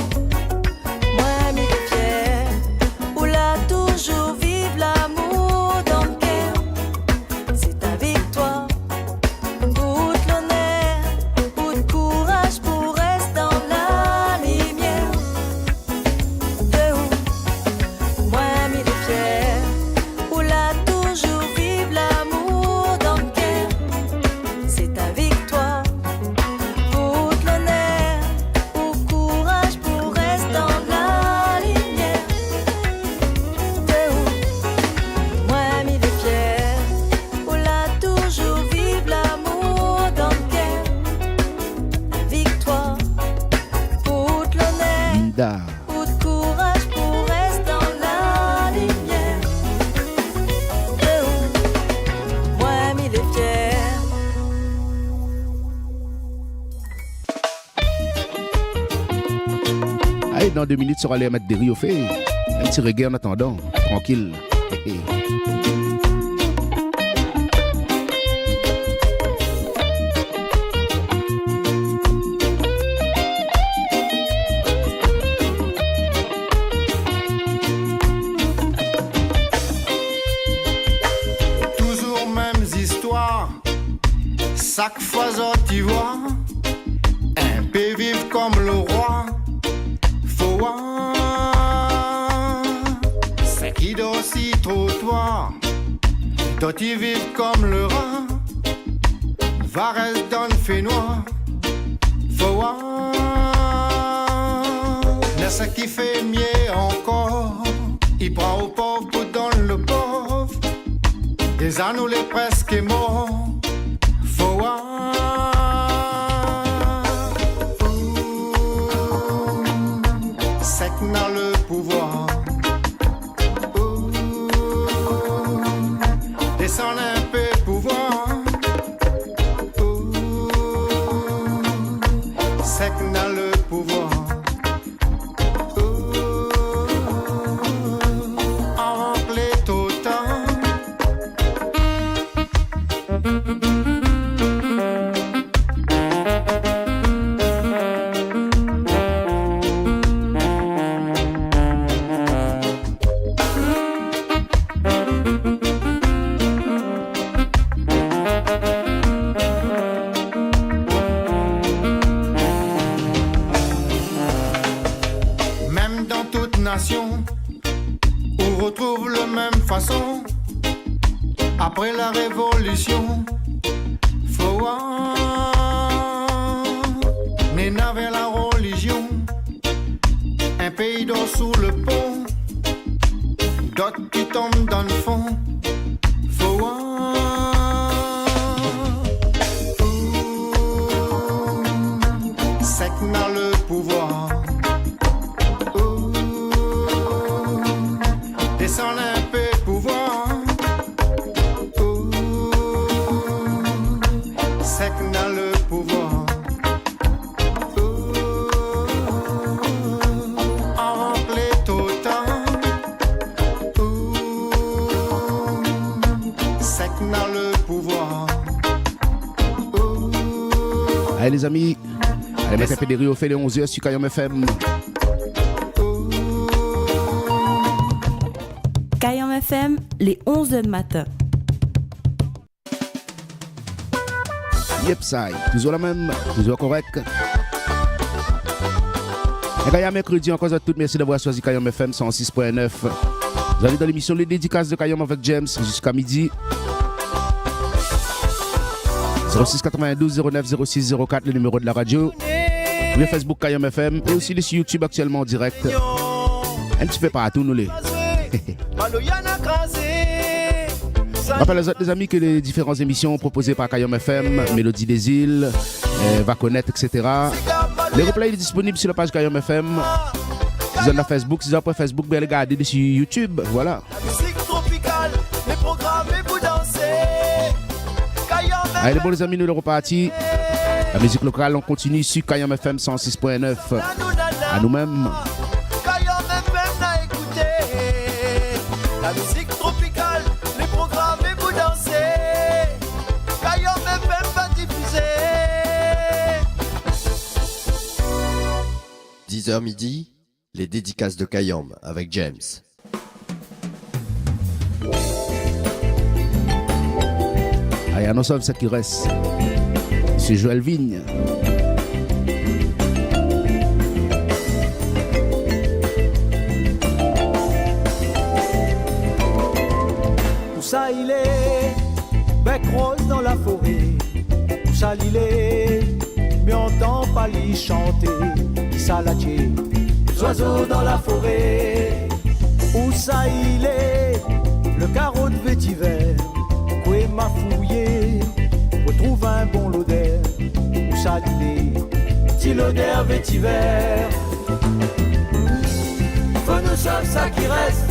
moi mi fier, ou là toujours vivre l'amour dans le cœur. C'est ta victoire, ou de l'honneur, ou de courage pour rester dans la lumière. De où, moi mi fier, où là toujours vivre l'amour dans le cœur. C'est ta victoire, pour de l'honneur, pour courage pour rester dans la lumière. De où, moi mi fier, où là toujours vivre l'amour dans le cœur. La victoire, pour de l'honneur, Linda. pour de courage pour rester dans la lumière. De où, moi mi fier. Allez, dans 2 minutes, on va aller mettre des riz au fait. Un petit reggae en attendant. Tranquille. Hé, hé. Toujours mêmes histoires. Chaque fois tu vois un peu vivre comme le roi. Faut voir c'est qui dort si trottoir. Toi tu vives comme le rat. Va rester dans le fait noir. Faut voir mais ce qui fait mieux encore. Il prend au pauvre pour donner le pauvre. Des anneaux les presque morts. Faut voir c'est qu'on a le pouvoir. Descendre un peu pouvoir. C'est qu'on a le pouvoir. En rempli tout le temps. Même dans toute nation, on retrouve la même façon. Après la révolution, faut voir, mais n'avait la religion. Un pays d'eau sous le pont, d'autres qui tombent dans le fond. Faut voir, c'est qu'on a le pouvoir. Descendre un peu pouvoir. C'est qu'on a le pouvoir. En rempli tout le temps. C'est qu'on a le pouvoir. Allez, les amis. Allez, mettre un peu des riz au fait les 11h sur Kayom FM. Kayom FM, les 11h du matin. Yep, ça, toujours la même, toujours correct. Et quand il y a mercredi, encore à toutes, merci d'avoir choisi Kayom FM 106.9. Vous allez dans l'émission Les Dédicaces de Kayom avec James jusqu'à midi. 06 92 09 06 04, le numéro de la radio. Le Facebook Kayom FM et aussi sur YouTube actuellement en direct. Un petit peu partout, nous les. Rappelle aux autres amis que les différentes émissions proposées par Kayom FM, Mélodie des îles, Va connaître, etc. Les replays sont disponibles sur la page Kayom FM. Si vous êtes sur Facebook, si vous êtes sur Facebook, bien regardez sur YouTube. Voilà. La musique tropicale, les programmes et vous dansez. Allez, bon les amis, nous le repartis. La musique locale, on continue sur Kayom FM 106.9. À nous-mêmes. Kayom FM n'a écouté. La musique tropicale, les programmes et vous dansez. Kayom FM va diffuser. 10h midi, les dédicaces de Kayom avec James. Allez, on sauve ce qui reste. C'est Joël Vigne. Où ça il est, bec rose dans la forêt. Où ça il est, mais on entend pas lui chanter. Qui ça l'a tué, les oiseaux dans la forêt. Où ça il est, le carreau de vétiver. Où m'a fouillé, retrouve un bon l'odeur. Où ça il est, petit l'odeur vétiver. Faut nous sauver ça qui reste.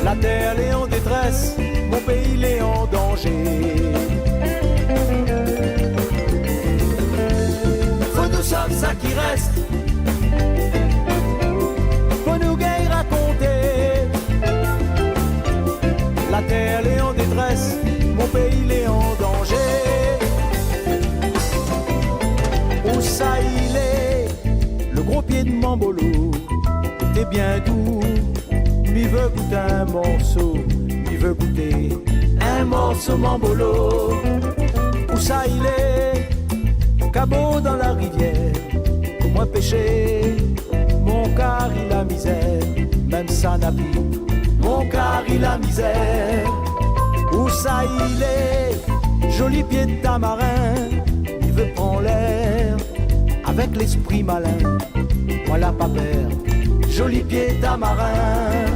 La terre est en détresse, mon pays est en danger. Faut nous sauver ça qui reste. Faut nous guérir raconter. La terre est en détresse, mon pays est en danger. Où ça il est, le gros pied de Mambolo, t'es bien doux. Il veut goûter un morceau, il veut goûter un morceau Mambolo. Où ça il est, cabot dans la rivière. Pour moi pêcher, mon car il a misère. Même ça n'a plus, mon car il a misère. Où ça il est, joli pied de tamarin. Il veut prendre l'air, avec l'esprit malin. Voilà pas peur, joli pied de tamarin.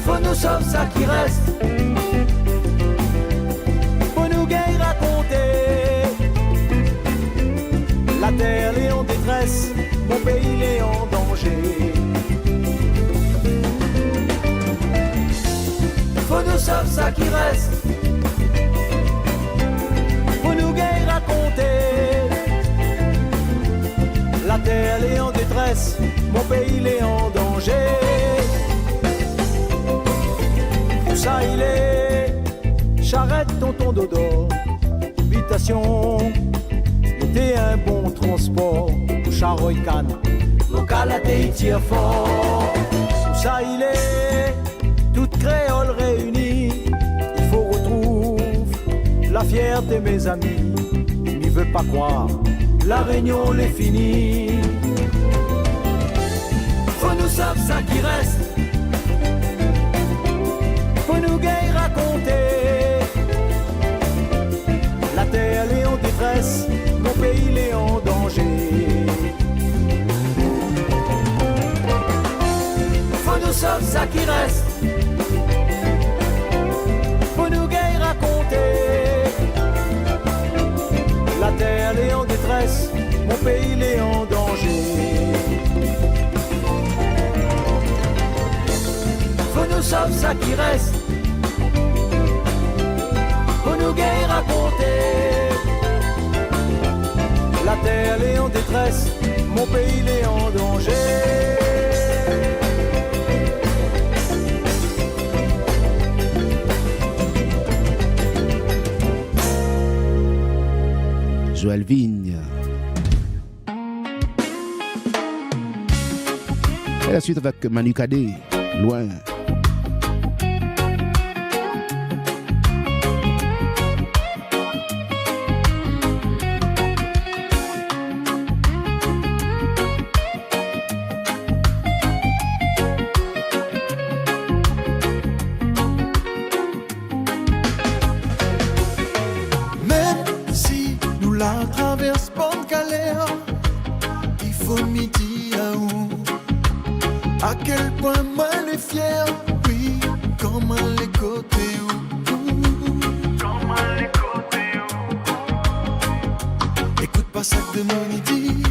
Faut nous sauver ça qui reste. Faut nous guérir raconter. La terre est en détresse, mon pays est en danger. Faut nous sauver ça qui reste. Faut nous guérir raconter. La terre est en détresse, mon pays est en danger. Où ça il est, charrette tonton dodo, habitation, était un bon transport. Où charoy canne, mon calaté il tire fort. Où ça il est, toute créole réunie, il faut retrouver la fierté mes amis. M'y veut pas croire, la réunion l'est finie. Faut nous sauver ça qui reste. Faut nous guérir raconter. La terre est en détresse, mon pays est en danger. Faut nous sauver ça qui reste. Faut nous guérir raconter. La terre est en détresse, mon pays est en danger. Faut nous sauver ça qui reste. Faut nous guérir raconter. La terre est en détresse, mon pays est en danger. Joël Vigne. Et la suite avec Manu Kadé, loin. Même si nous la traversons pas de galère, il faut midi à où. À quel point moi elle est fière, oui, comme elle est côté où. Écoute pas ça que de mon idée,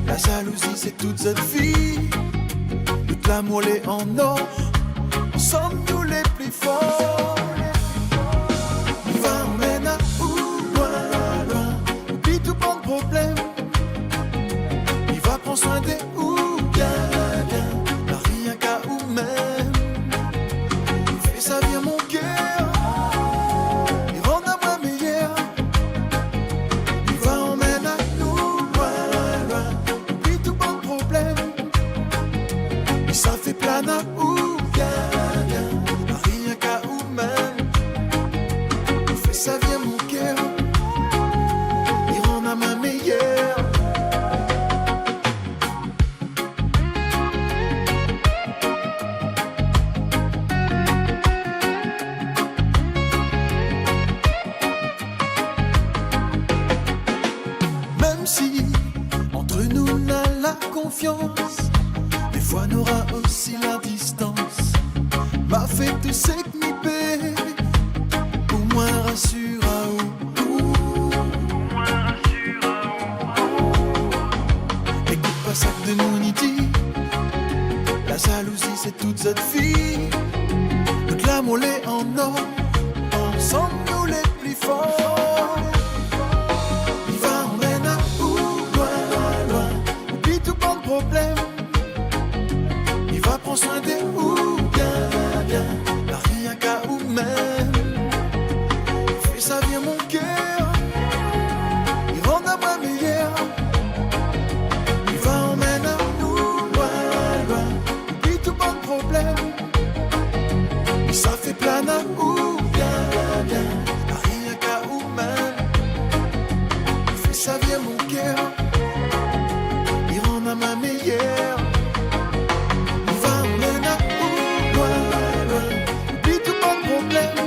la jalousie c'est toute cette vie. Toute l'amour est en or, sommes-nous les plus forts. On va emmèner à où, loin, loin, oublie tout bon problème. Il va prendre soin des où, bien, bien, rien qu'à où même. Fais ça vient mon cœur, il rend à moi meilleur. Il va emmèner à nous, loin, loin, oublie tout bon problème. Et ça fait plein à où, bien, bien, rien qu'à où même. Fais ça vient mon cœur, il rend à ma meilleure. Même si entre nous on a la confiance, des fois on aura aussi la distance. M'a fait tout ce que m'y paie, au moins rassure à où. Écoute pas ça que de nous ni dit, la jalousie c'est toute cette vie. Toute l'amour est en or, ensemble nous les plus forts. Il va emmèner à où, loin, loin, loin, oublie tout bon problème. Il va prendre soin des où, bien, bien, rien qu'à où même. Fais ça vient mon cœur, il rend à moi meilleur. Il va emmèner à nous, loin, loin, oublie tout bon problème. Et ça fait plein à où, bien, bien, rien qu'à où même. Fais ça vient mon cœur, il rend à ma meilleure. Il va emmener à où, loin, loin, oublie tout bon problème.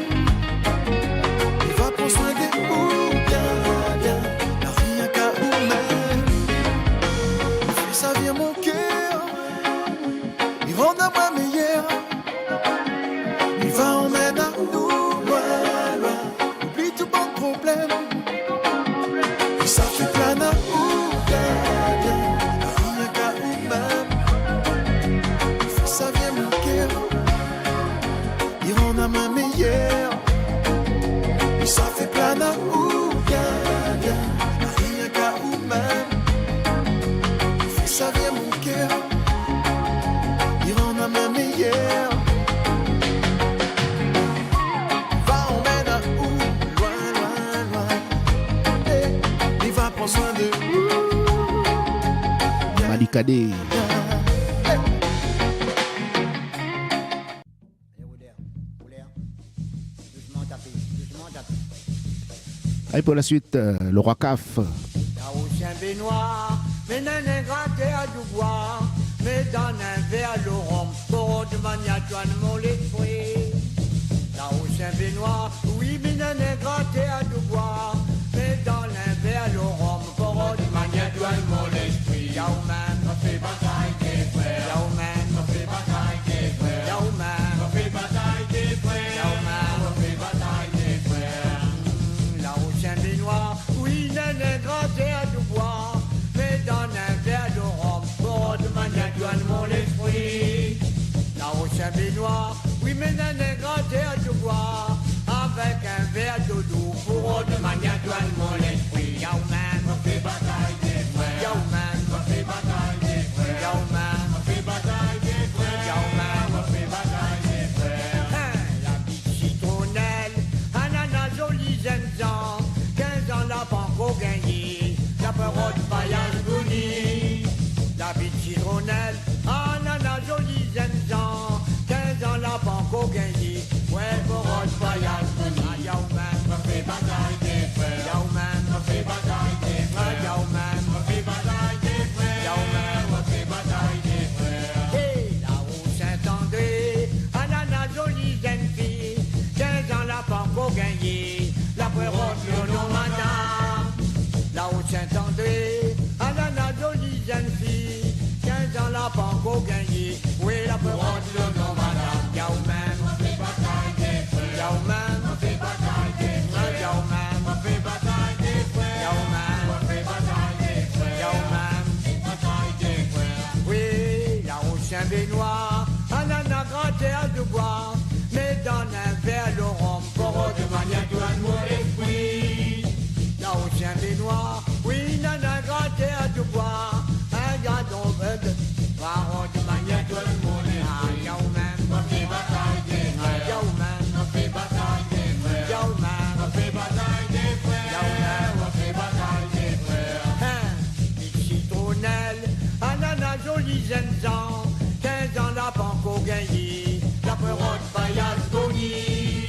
Il va prendre soin des où, bien, bien, rien qu'à où même. Fais ça vient mon cœur, il rend à moi meilleure. Il va emmener à nous, loin, loin, oublie tout bon problème. Et ça fait plein à où, bien, bien, rien qu'à où même. Fais ça vient mon cœur, il rend à ma meilleure. Et ça fait plein à où, bien, bien, rien qu'à où même. Fais ça vient mon cœur, il rend à ma meilleure. Va emmèner à où, loin, loin, loin. Il va prendre soin de Malikade. Allez, pour la suite, le roi Caf. Ocean baignoire, mais n'est gratté à du bois, mais dans un verre le rhum, pour de mania douane mon l'esprit. La Ocean baignoire, oui, mais n'est gratté à du bois, mais dans un verre le rhum, pour de mania douane mon l'esprit. Yao man, m'a fait bataille des frères. Yao man, m'a fait bataille des frères. Yao man, m'a fait bataille des frères. Yao man, m'a fait bataille des frères. La Ocean baignoire, oui, n'est gratté à du bois, mais dans un verre de rhum, pour de mania douane mon esprit. La Ocean baignoire, oui, mais n'est gratté à du bois, avec un verre de l'eau, pour de mania douane mon esprit. Yao man, m'a fait bataille des frères. Yao man, m'a fait bataille des frères. Yao man, m'a fait bataille des frères. Yao man, m'a fait bataille des frères. La petite citronnelle, ananas joli zinzan, 15 ans la banque gagné, la parole de paillage Gouni. La petite citronnelle, ananas joli zinzan, gagner. Ouais, pour autre voyage, y'a ou même, me fait bataille des frères. Y'a ou même, me fait bataille des frères. Y'a ou même, me fait bataille des frères. Y'a ou même, me fait bataille des frères. Et là où Saint-André, Anana, jolie jeune fille, 15 ans la pas encore gagné. La prérote, le nom madame. Là où Saint-André, Anana, jolie jeune fille, 15 ans la pas encore gagné. Oui, la prérote, le nom madame. Y'a ou même, me fait bataille des frères. Y'a ou même, me fait bataille des frères. Y'a ou même, me fait bataille des frères. Y'a ou même, me fait bataille des frères. Y'a ou même, bataille des frères. Oui, là où Saint-Benoît, Anana, gratté à de bois, mais dans un verre le rhum, pour de manière de mon esprit. Là où Saint-Benoît, oui, nana, gratté à de bois, un gâteau vide, par de manière de mon esprit. Y'a ou même, me fait bataille des frères. Y'a ou même, me fait bataille des frères. Y'a ou même, me fait bataille des frères. Y'a ou même, me fait bataille des frères. Hein, une citronnelle, ananas, jolie jeune gens, 15 ans la pas encore gagné. La perotte, paillage, Tony.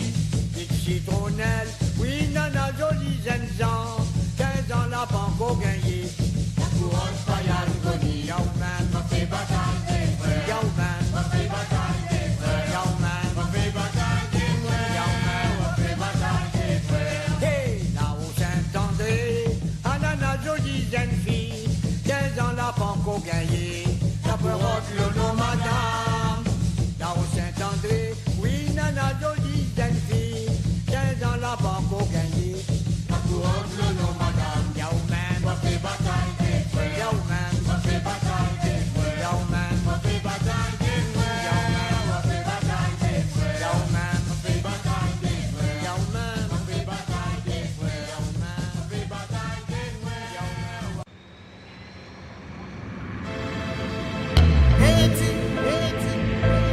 Une citronnelle, oui, nana, jolie jeune gens, 15 ans la pas encore gagné. La couronne, paillage, Tony. Y'a ou même, me fait bataille des frères. Y'a ou même, me fait bataille des frères. Y'a ou même, me fait bataille des frères. Y'a ou même, me fait bataille des frères. Hey, là où Saint-André, ananas, jolie jeune fille, 15 ans la pas encore gagné. La perotte, le nom madame. Là où Saint-André, oui, nana, jolie jeune fille, 15 ans la pas encore gagné. La couronne, le nom madame. Y'a ou même, me fait bataille des frères. Y'a ou même, me fait bataille des frères. Y'a ou même, me fait bataille des frères. Y'a ou même, me fait bataille des frères. Y'a ou même, me fait bataille des frères. Y'a ou même, me fait bataille des frères. Y'a ou même, me fait bataille des frères. Y'a ou même.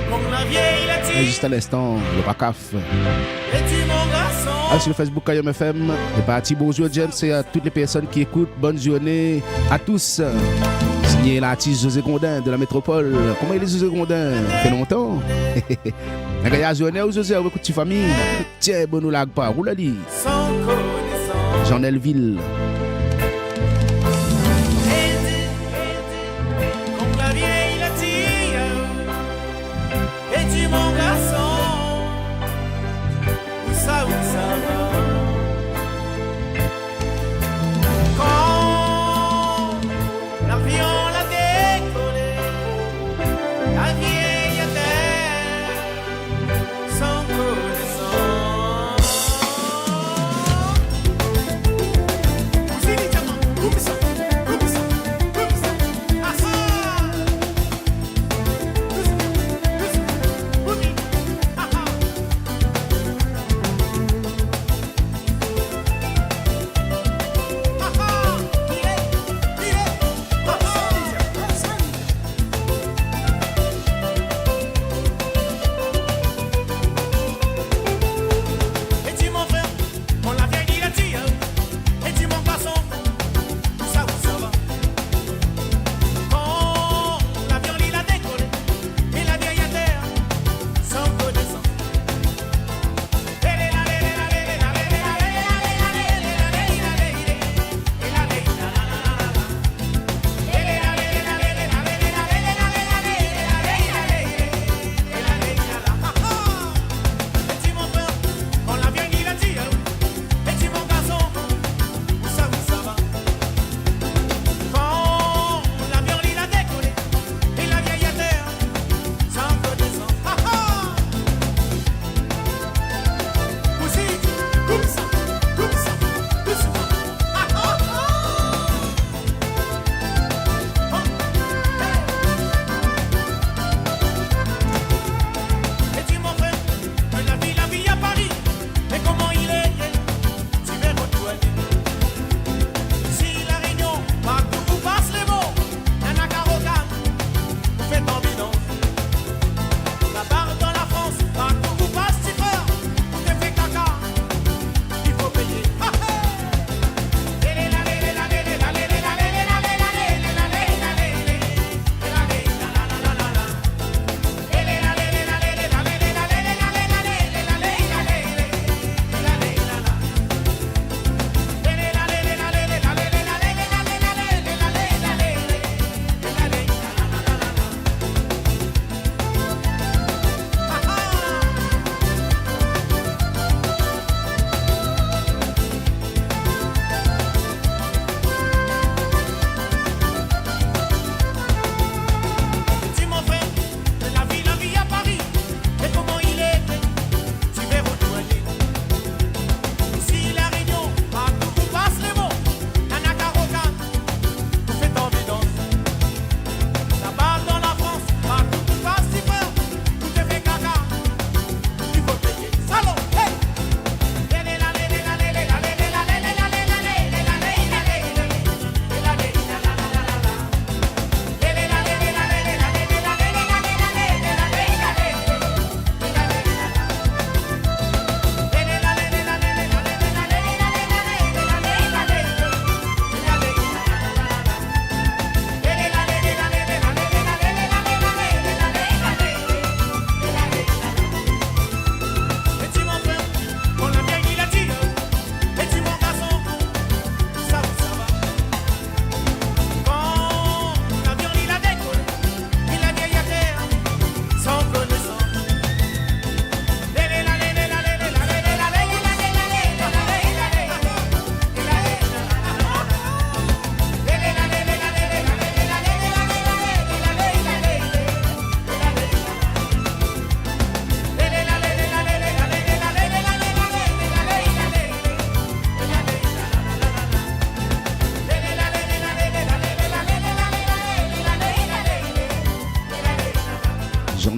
Comme la vieille la Et juste à l'instant, le Bacaf. es-tu mon garçon? Ah, sur le Facebook Kayom FM, c'est parti. Bonjour James et à toutes les personnes qui écoutent. Bonne journée à tous. Signé l'artiste José Gondin de la métropole. Comment il est José Gondin? Ça fait longtemps. La journée où José a écouté ta famille. Tiens, bon nous lag pas. Roulali. Sans connaissance. Jean Elville. Comme la vieille la tille, es-tu mon garçon? Où ça va? Quand l'avion l'a décollé, la vieille terre, sans connaissance.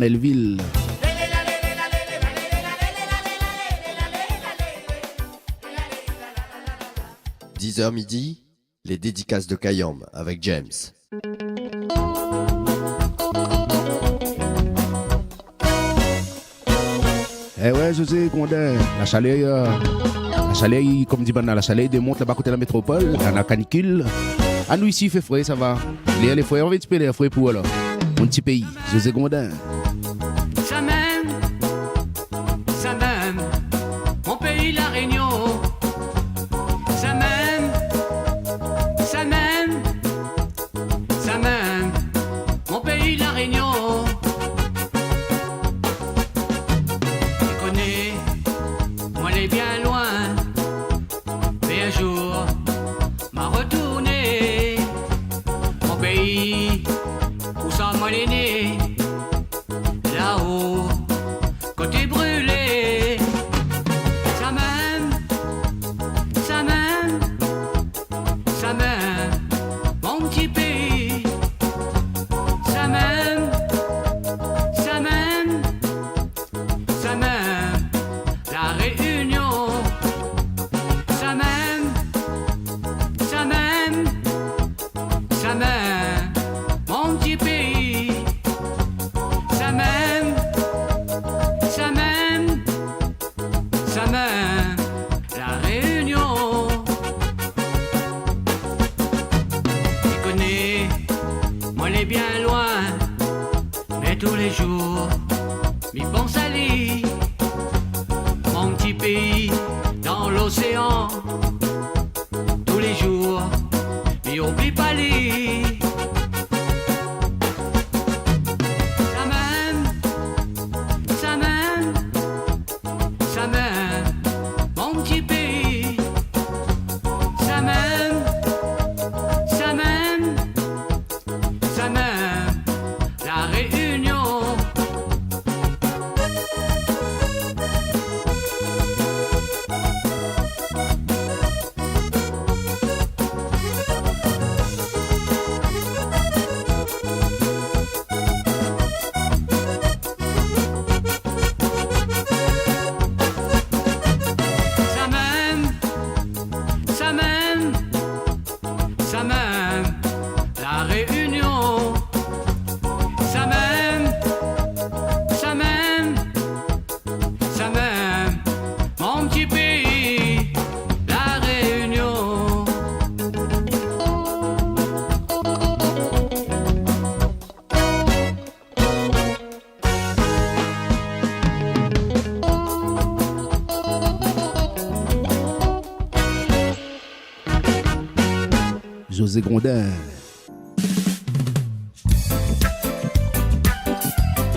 Melville. 10h midi, les dédicaces de Kayam avec James. Eh ouais, José Gondin, la chaleur, comme dit Bana, la chaleur démonte là-bas côté de la métropole, dans la canicule. À nous ici, il fait frais, ça va. Les frais, on va te les frais pour alors. Mon petit pays, José Gondin. Ça m'aime, mon pays la Réunion. Ça m'aime, mon pays la Réunion. Moi les bien loin, mais un jour m'a retourné mon pays où ça moi les né, là-haut côté brûlé. Ça m'aime, mon petit pays. Ça m'aime, la Réunion. Ça m'aime, mon petit pays. Ça m'aime, la Réunion. Tu connais, moi les bien loin, mais tous les jours, m'y pense à lui. Mon petit pays dans l'océan, tous les jours, m'y oublie pas lui. Ça m'aime, mon petit pays. Ça m'aime, la Réunion. Ça m'aime, la Réunion. Ça m'aime, mon petit pays, la Réunion. José Gondin.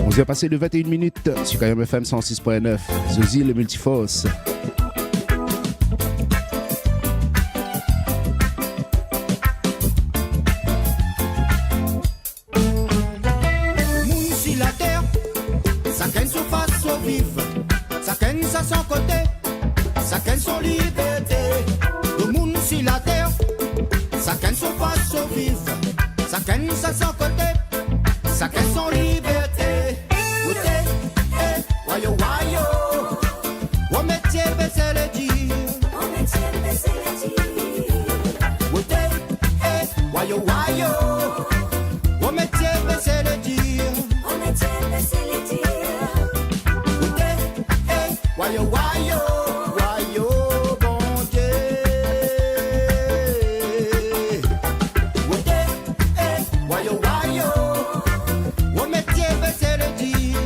On vient passer de 21 minutes sur Kayam FM 106.9. Zozi le multiforce. Moun sur la terre, chacun son face au vif, chacun à son côté, chacun son liberté. Le monde sur la terre, chacun son face au vif, chacun à son côté, chacun son liberté. Outé, wayo wayo, on métier baisser le dire, outé, wayo wayo, on métier baisser le dire, outé, wayo wayo, wayo bon Dieu, outé, wayo wayo, on métier baisser le dire.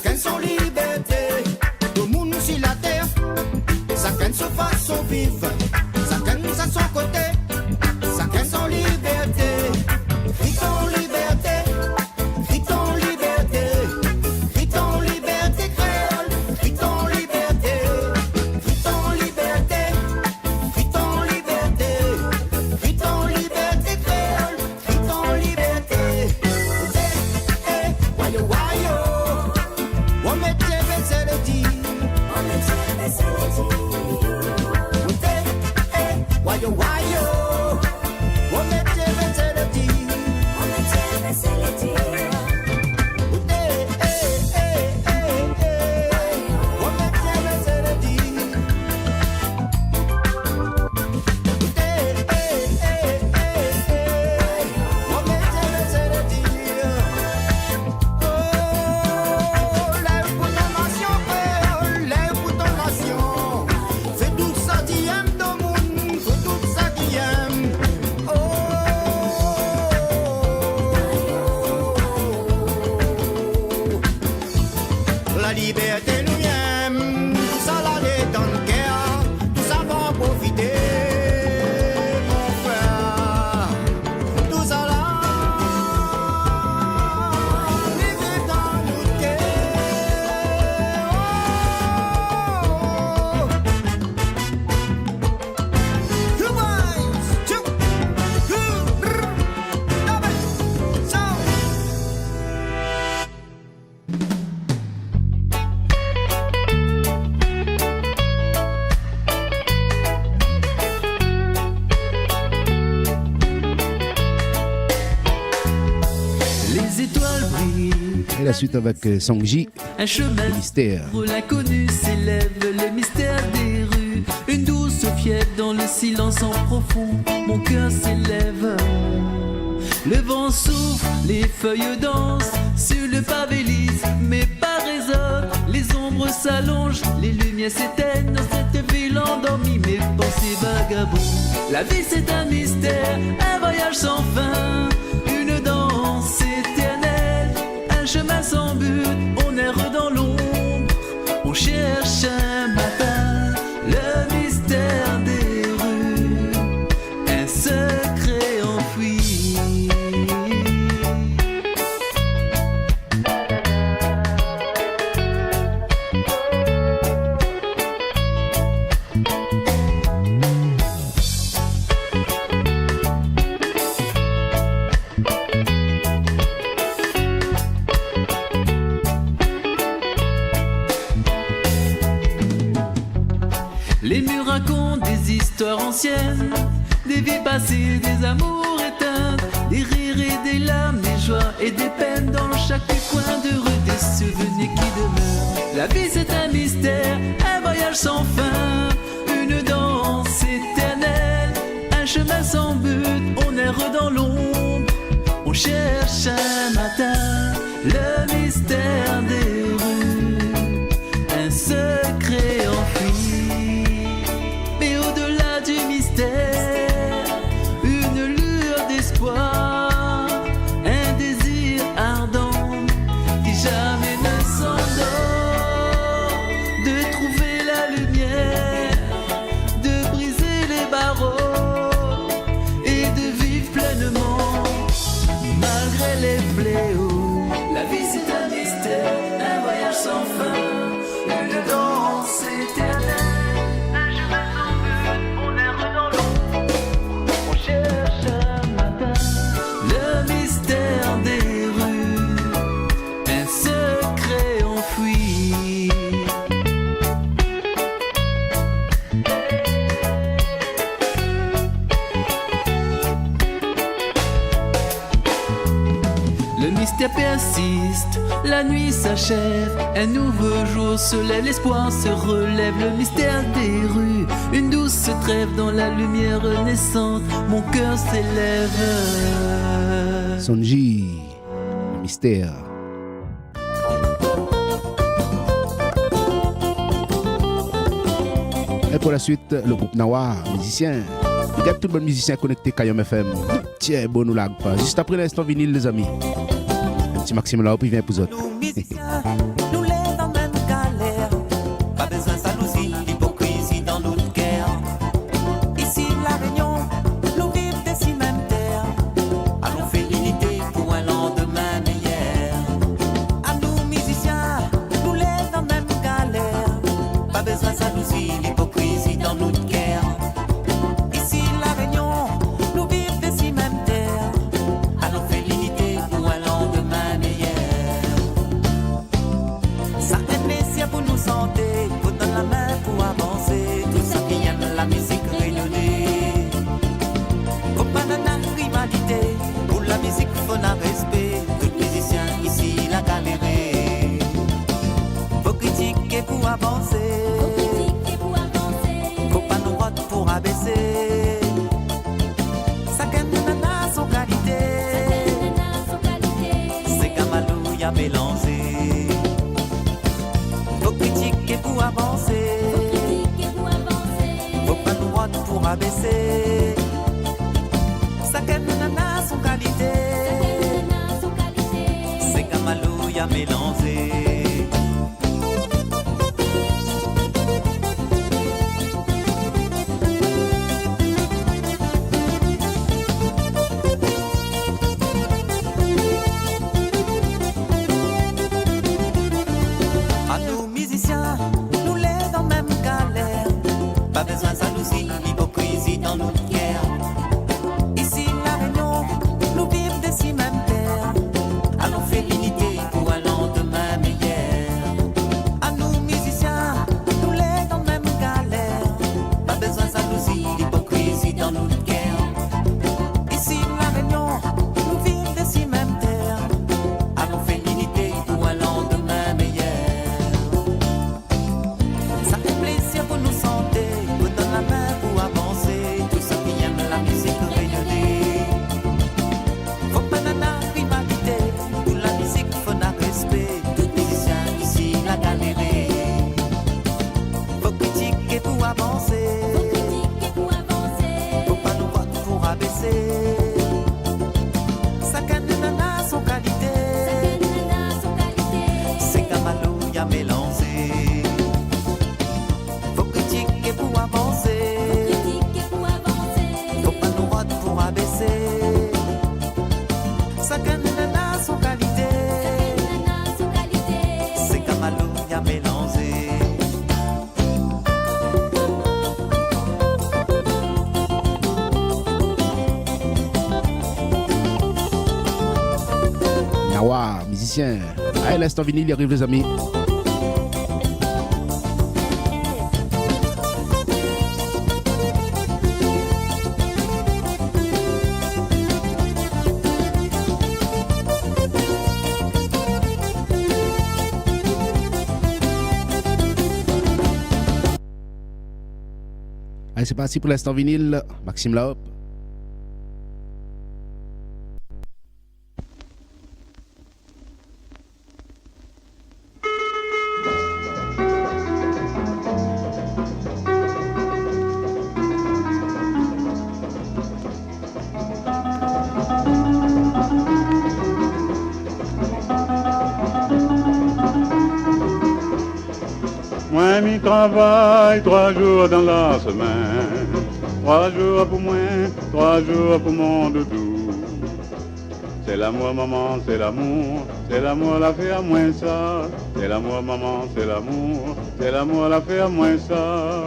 chacun son liberté. Tout le monde sur la terre, chacun sa façon vivre, chacun à son côté, chacun son liberté. Vis ton liberté, vis ton liberté, vis ton liberté créole, vis ton liberté, vis ton liberté, vis ton liberté, vis ton liberté créole, vis ton liberté. Wayo wayo, on met c'est le dit, on met c'est le dit. Wayo wayo, on met c'est le dit, on met c'est le dit. La liberté nous vient, tout ça là les dans le cœur, tout ça va en profiter, mon frère. Tout ça là, vivre dans notre cœur. Les étoiles brillent. Et la suite avec Songji, Un chemin le mystère. pour l'inconnu s'élève, le mystère des rues. Une douce fièvre dans le silence en profond, mon cœur s'élève. Le vent souffle, les feuilles dansent, sur le pavé lisse, mes pas résonnent. Les ombres s'allongent, les lumières s'éteignent dans cette ville endormie, mes pensées vagabondes. La vie c'est un mystère, un voyage sans fin, une danse éternelle, un chemin sans but, on erre dans l'ombre, on cherche un matin, le mystère des rues, un secret enfoui. Les murs racontent des histoires anciennes, des vies passées, des amours éteints, des rires et des larmes, des joies et des peines dans chaque coin de rue, des souvenirs qui demeurent. La vie c'est un mystère, un voyage sans fin, une danse éternelle, un chemin sans but, on erre dans l'ombre, on cherche un matin, le mystère des rues, un secret enfoui. Mais au-delà du mystère, une lueur d'espoir, un désir ardent qui jamais ne s'endort, de trouver la lumière, de briser les barreaux et de vivre pleinement malgré les fléaux. La vie c'est un mystère, un voyage sans fin, une danse éternelle. Persiste, la nuit s'achève, un nouveau jour se lève, l'espoir se relève, le mystère des rues, une douce trêve dans la lumière naissante, mon cœur s'élève. Sonji, le mystère. Et pour la suite, le groupe Nawa, musicien. Il y a tout le monde musicien connecté Kayom FM. Tiens, bon nous lag pas. Juste après l'instant vinyle les amis. Un petit Maxime là, puis vient pour autres. Nous les abaisser. Ça qu'elle nana son qualité. C'est comme à l'eau y'a mélangé. À nous musiciens, nous les dans même galère. Pas besoin de jalousie, hypocrisie dans nos guerres. Ici la Réunion, nous vivons de si même terre. Allons faire l'unité pour un lendemain meilleur. À nous musiciens, nous les dans même galère. Pas besoin de jalousie, hypocrisie dans nos guerres. Ici la Réunion, nous vivons de si même terre. Allons faire l'unité pour un lendemain meilleur. Ça fait plaisir pour nous santé, vous donne la main pour avancer. Tous ceux qui aiment la musique rayonnée. Faut pas nana rivalité, pour la musique faut un respect. Tout musicien ici la galerie. Faut critiquer pour avancer. Faut pas nous voir pour abaisser. Chacun de nana son qualité. C'est comme à l'eau y'a mélangé. Faut critiquer pour avancer. Faut pas nous rendre pour abaisser. Chacun de nana son qualité. C'est comme à l'eau y'a mélangé. Nawa, musicien. Allez, l'instant vinyle, il arrive les amis. Allez, c'est parti pour l'instant vinyle. Maxime Laop. Moi, m'y travaille 3 jours dans la semaine. 3 jours pour moi, 3 jours pour mon doudou. C'est l'amour, maman, c'est l'amour. C'est l'amour, la fait à moins ça. C'est l'amour, maman, c'est l'amour. C'est l'amour, la fait à moins ça.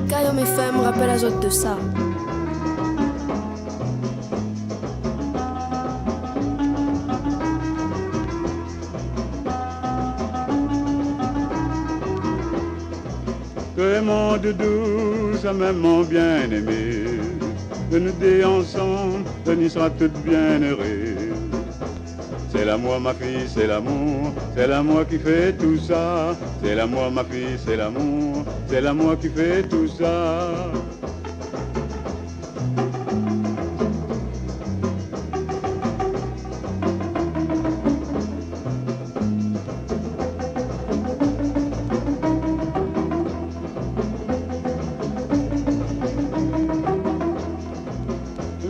Kayom FM rappelle à autres de ça. Que mon doudou, ça même mon bien-aimé. Que nous deux ensemble, que nous serons toutes bien heureux. C'est l'amour, ma fille, c'est l'amour qui fait tout ça. C'est l'amour, ma fille, c'est l'amour qui fait tout ça.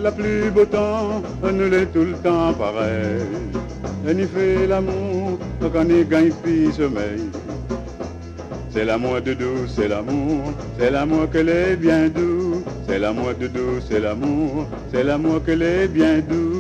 La pluie beau temps, nous l'est tout le temps pareil. Et nous fait l'amour quand il gagne puis sommeil. C'est l'amour de doux, c'est l'amour que l'est bien doux. C'est l'amour de doux, c'est l'amour que l'est bien doux.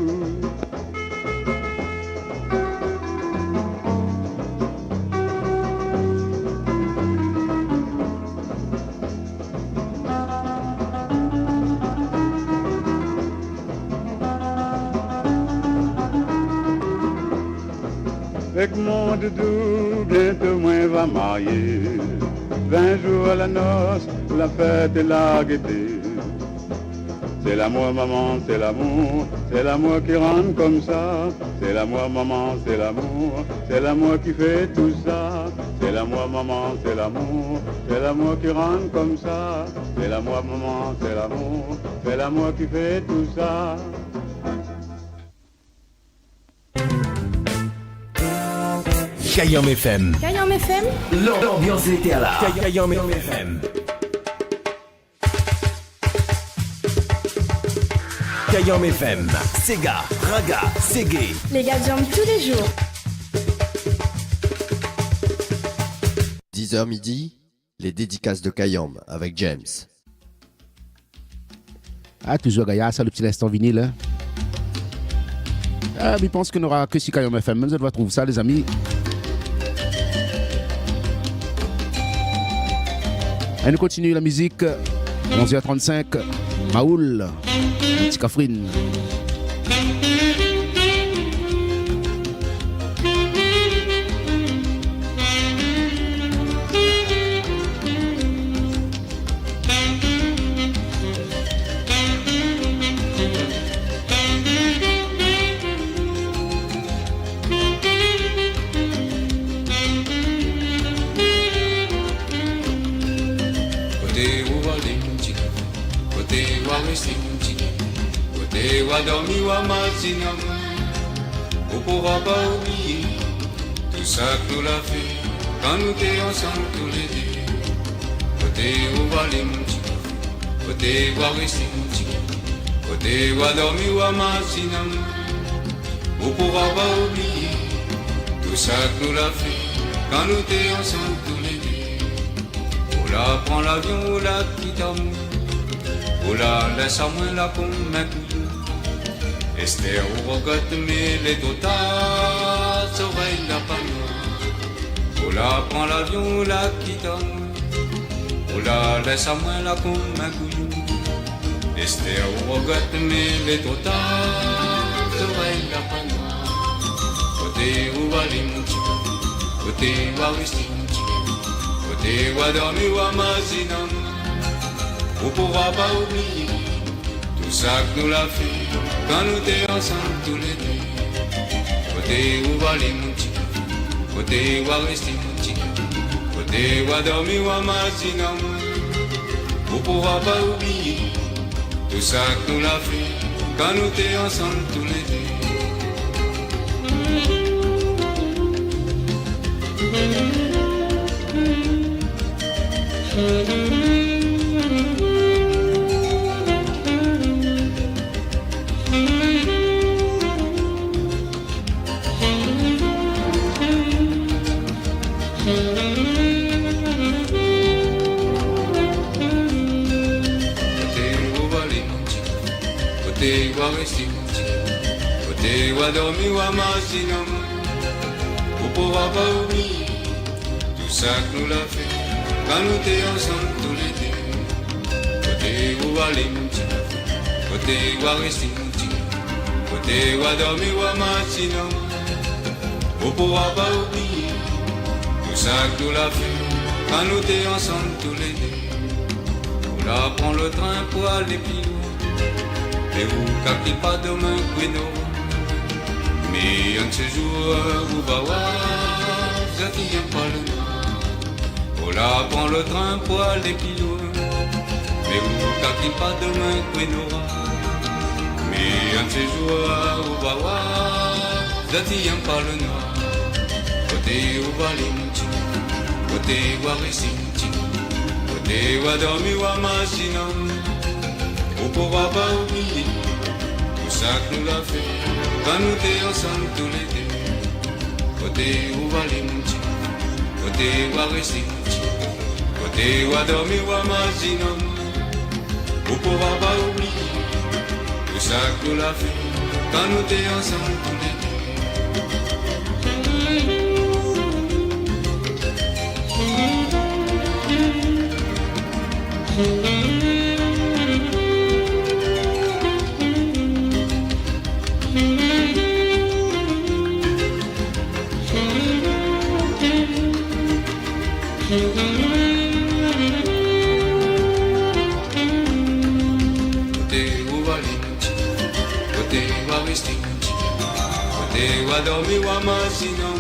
Avec mon doudou, bientôt moi va marier. 20 jours à la noce, la fête et la gaieté. C'est l'amour, maman, c'est l'amour qui rentre comme ça. C'est l'amour, maman, c'est l'amour qui fait tout ça. C'est l'amour, maman, c'est l'amour qui rentre comme ça. C'est l'amour, maman, c'est l'amour qui fait tout ça. Kayom FM. Kayom FM. L'ambiance était à la Kayam FM. Kayam FM, Sega, Raga, Ségué. Les gars jambent tous les jours. 10h midi, les dédicaces de Kayam avec James. Ah, toujours Gaïa, ça le petit instant vinyle. Hein? Ah, mais je pense qu'on n'aura que si Kayam FM. Même vous devez trouver ça, les amis. Et nous continuons la musique. 11h35. Maoul. Petit Cafrine. Dormi ou à Mazinam, on pourra pas oublier tout ça que nous l'a fait quand nous étions ensemble tous les deux. Côté où va les mon petit, côté où va rester mon petit, côté où va dormir ou à Mazinam, on pourra pas oublier tout ça que nous l'a fait quand nous étions ensemble tous les deux. On la prend l'avion, on la quitte à moi, on la laisse à moi là comme un coup. Esther ou regrette mais les totas oreilles la panne. On la prend l'avion, on la quitte à moi. On la laisse à moi là comme un couillou. Esther ou regrette mais les totas oreilles la panne. Côté où va les mon petit, côté où va rester mon petit, côté où va dormir ou va mazinam. On pourra pas oublier tout ça que nous l'a fait quand nous étions ensemble tous les deux. Côté où va les mon petit, côté où va rester mon petit, côté où va dormir ou va mazinam. On pourra pas oublier tout ça que nous l'a fait quand nous étions ensemble tous les deux. Côté où va rester mon petit, côté où va dormir ou va mazinam. On pourra pas oublier tout ça que nous l'a fait quand nous étions ensemble tous les deux. Côté où va aller mon petit, côté où va rester mon petit, côté où va dormir ou va mazinam. On pourra pas oublier tout ça que nous l'a fait quand nous étions ensemble tous les deux. On la prend le train pour aller plus loin. Et vous captez pas demain Quino. Mais un de ces jours vous va voir, ça tient pas le nom. On la prend le train pour aller plus loin. Mais vous captez pas demain Quino. Mais un de ces jours vous va voir, ça tient pas le nom. Côté où va les mon petit, côté où va rester mon petit, côté où va dormir ou va mazinam. On pourra pas oublier tout ça que nous l'a fait quand nous étions ensemble tous les deux. Côté où va aller mon petit, côté où va rester mon petit, côté où va dormir ou va mazinam. On pourra pas oublier tout ça que nous l'a fait quand nous étions ensemble tous les deux. Dormir ou à mazinam.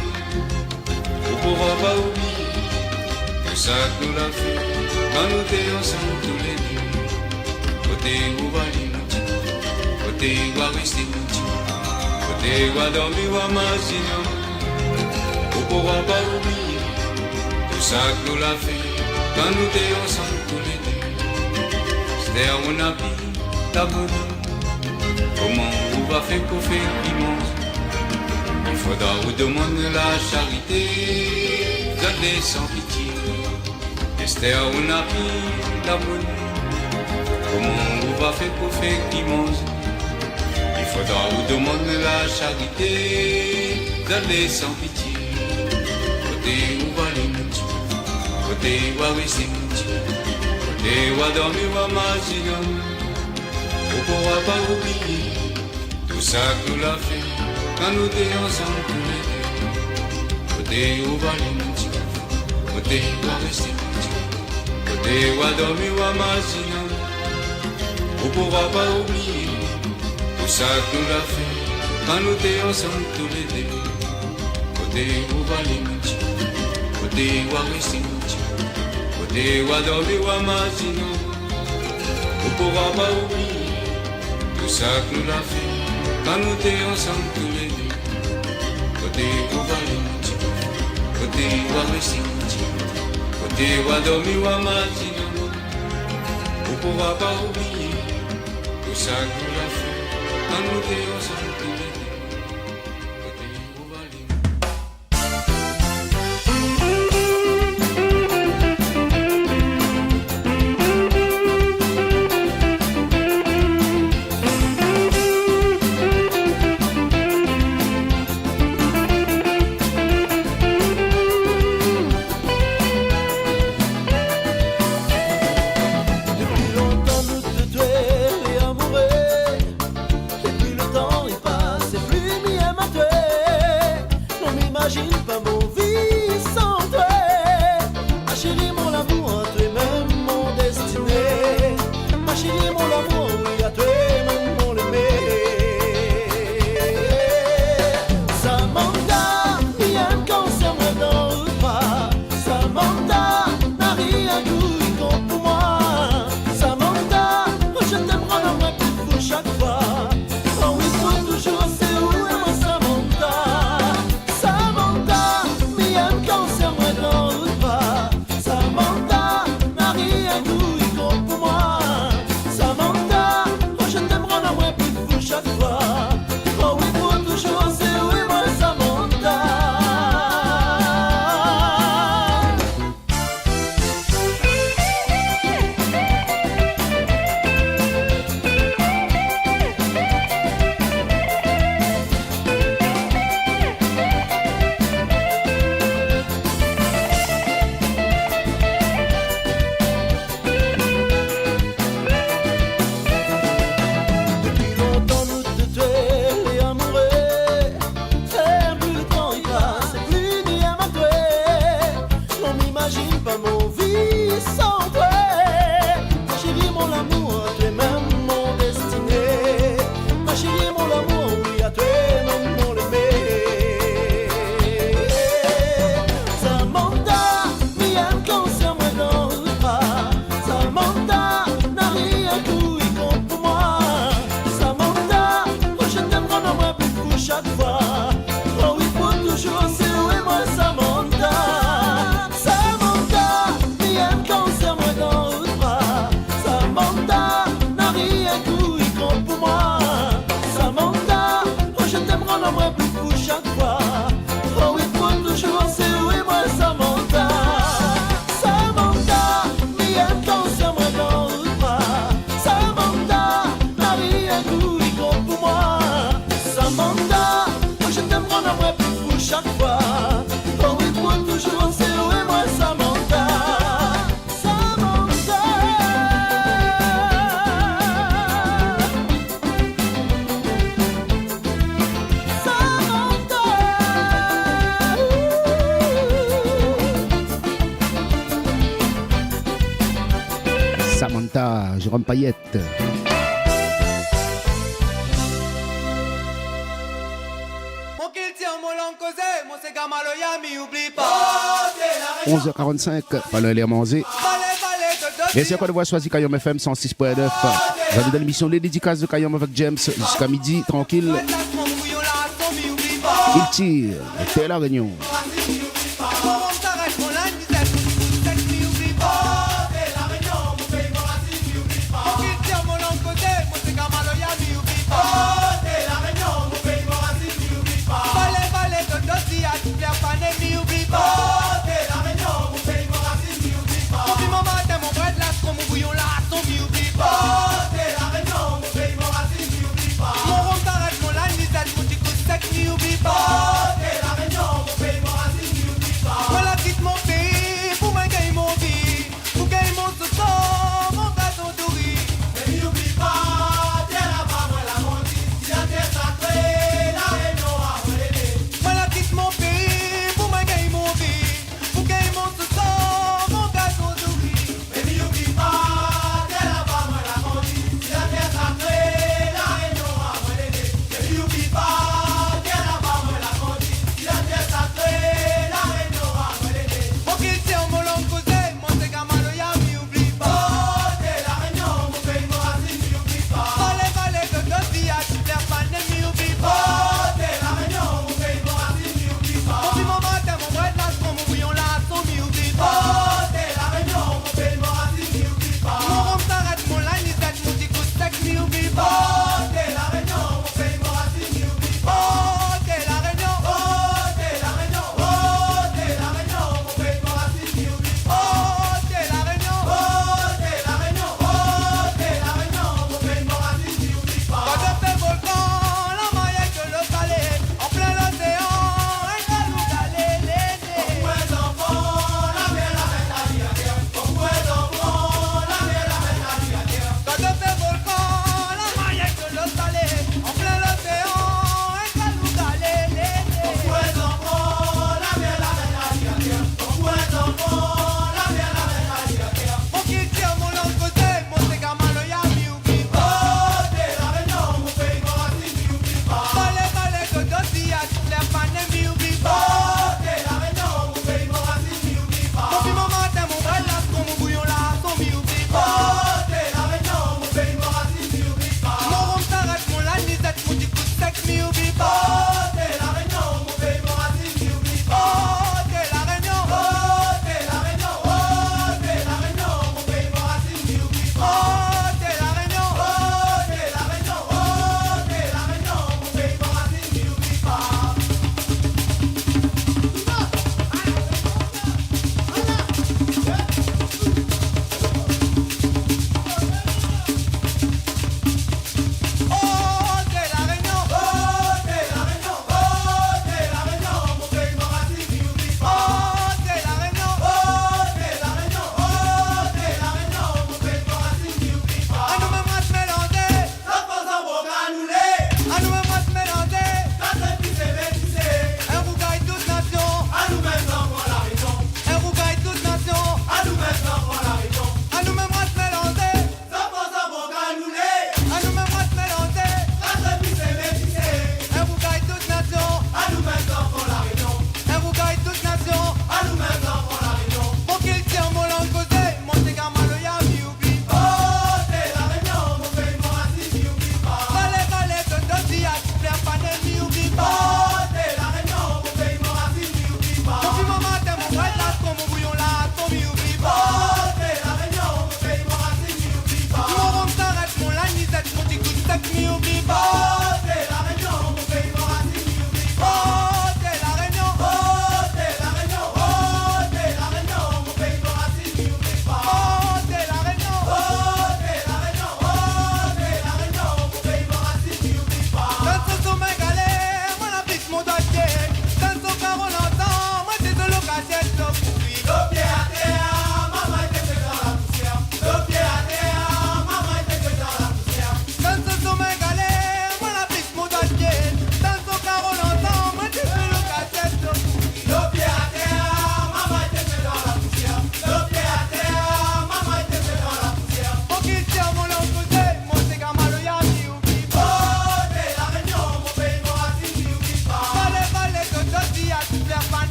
On pourra pas oublier tout ça que nous l'a fait quand nous étions ensemble tous les deux. Côté où va aller mon petit, côté où va rester mon petit, côté où va dormir ou à mazinam. On pourra pas oublier ça que nous l'a fait quand nous étions ensemble tous les deux. C'était on a pris la bonne. Comment vous va faire qu'on fait l'immense? Il faudra vous demander la charité, vous allez sans pitié. Esther, on a pris la bonne. Comment vous va faire qu'on fait l'immense? Il faudra vous demander la charité, vous allez sans pitié. Côté où va les moutons, côté où va rester moutons, côté où va dormir ou va marcher. On ne pourra pas oublier tout ça que nous l'a fait quand nous étions ensemble tous les deux. Côté où va les moutons, côté où va rester moutons, côté où va dormir ou va marcher. On ne pourra pas oublier tout ça que nous l'a fait quand nous étions ensemble tous les deux. Côté où va les moutons, côté où va rester moutons, côté où va dormir ou va marcher. On ne pourra pas oublier tout ça que nous l'a fait quand nous étions ensemble tous les deux. Côté où va les moutons, côté où va rester moutons, côté où va dormir ou va marcher. On ne pourra pas oublier tout ça que nous l'a fait quand nous étions ensemble tous les deux. Côté où va les Samantha, Jérôme Payette. Mon qu'il tient mon langue causé, mon c'est gamin le yami, oublie pas. 11h45, pendant les manger. Merci encore de voir choisi Kayom FM 106.9. Vous avez dans l'émission Les Dédicaces de Kayom avec James jusqu'à midi, tranquille. Il tire, c'est la réunion. Comment s'arrête mon linge,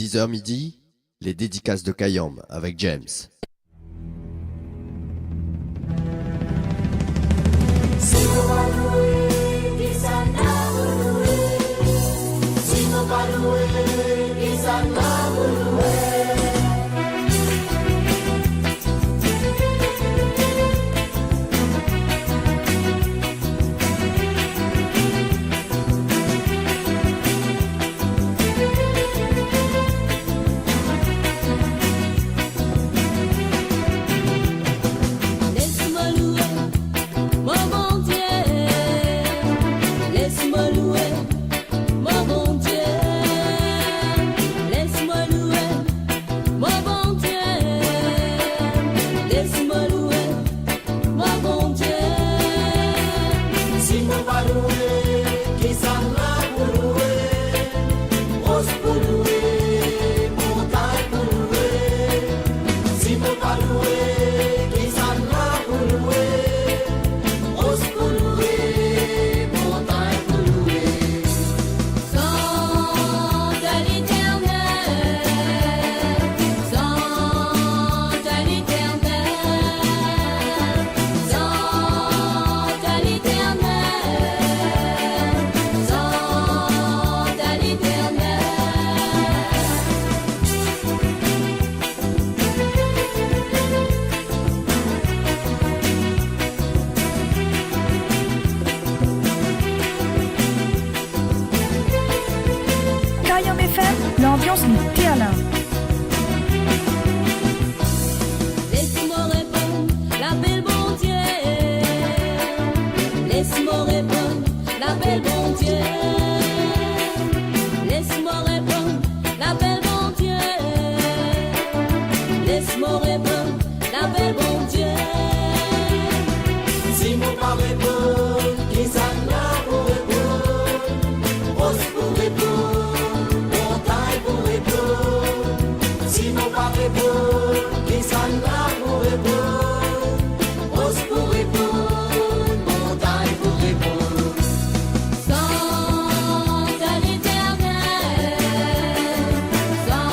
10h midi, les dédicaces de Kayam avec James. L'ambiance nous câlin. Laisse-moi répondre, la belle bon Dieu. Laisse-moi répondre, la belle bon Dieu. Laisse-moi répondre, la belle bon Dieu. Laisse-moi répondre, la belle bon Dieu. Si mon pas répond, qui ça n'a pour répondre, rose pour répondre. Sinon pas répondre, qui s'en va pour répondre, rose pour répondre, montagne pour répondre. Sans à l'éternel, sans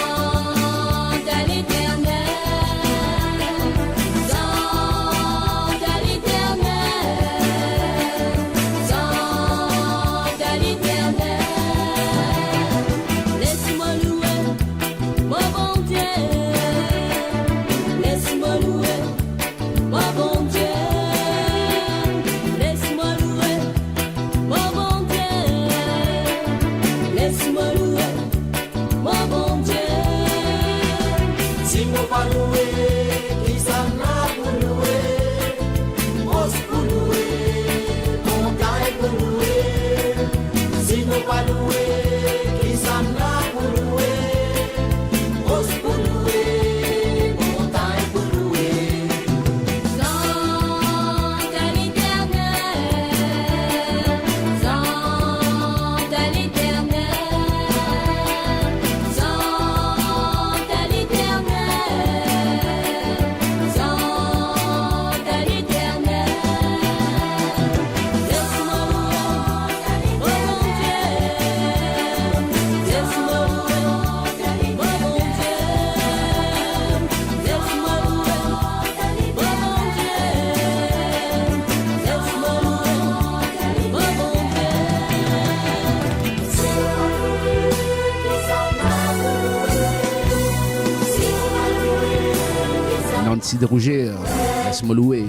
à l'éternel, sans à l'éternel, sans à l'éternel. Laisse-moi louer, moi bon Dieu. Laisse-moi louer, moi bon Dieu. Laisse-moi louer, moi bon Dieu. Laisse-moi louer, moi bon Dieu. Si mon pas louer, qui s'en va pour louer, rose pour louer, montagne pour louer. Si mon pas louer, qui s'en va pour louer, rose pour louer, montagne pour louer. Sans à l'éternel, sans à l'éternel, sans à l'éternel, sans à l'éternel. Laisse-moi louer, oh mon Dieu. Laisse-moi louer, oh mon Dieu. Laisse-moi louer, oh mon Nancy de Rouget, laisse-moi louer.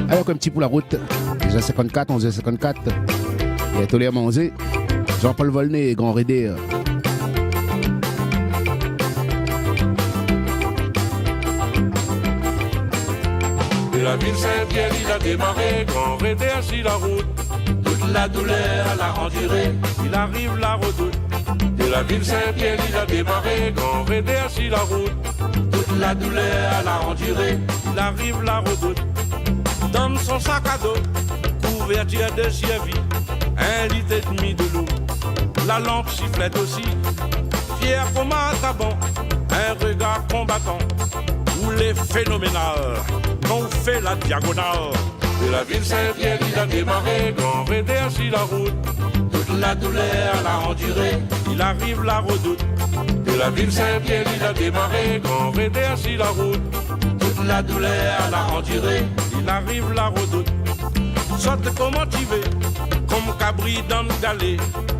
Alors, un petit pour la route, 10h54, 11h54. Il y a Tolé à manger. Jean-Paul Volney, Grand Rédé. De la ville Saint-Pierre, il a démarré, Grand Rédé assis la route. Toute la douleur l'a enduré, il arrive la redoute. De la ville Saint-Pierre, il a démarré, Grand Rédé assis la route. Toute la douleur l'a enduré, il arrive la redoute. Dans son sac à dos, couverture de survie, 1 litre et demi de l'eau. La lampe sifflette aussi, fier comme un taban, un regard combattant, où les phénoménal, quand on fait la diagonale. De la ville Saint-Pierre, il a démarré, Grand Rédé assis la route. Toute toute la douleur l'a enduré, il arrive la redoute. De la ville Saint-Pierre, il a démarré, grand rédère sur la route. Toute la douleur l'a enduré, il arrive la redoute. Sorte comment tu veux, comme cabri dans le galet,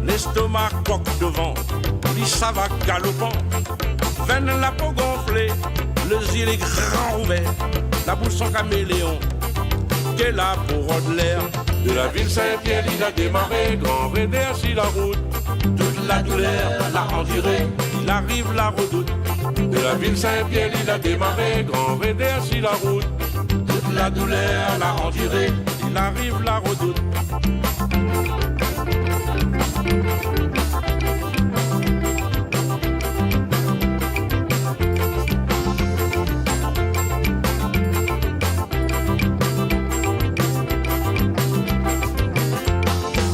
l'estomac coque devant, puis ça va galopant. Veine la peau gonflée, le yeux est grand ouvert, la bouche son caméléon, qu'est là pour rôde l'air. De la ville Saint-Pierre, il a démarré, grand rédère sur la route. Toute la douleur l'a enduré, il arrive la redoute. De la ville Saint-Pierre, il a démarré, grand rédère sur la route. Toute la douleur l'a enduré, il arrive la redoute.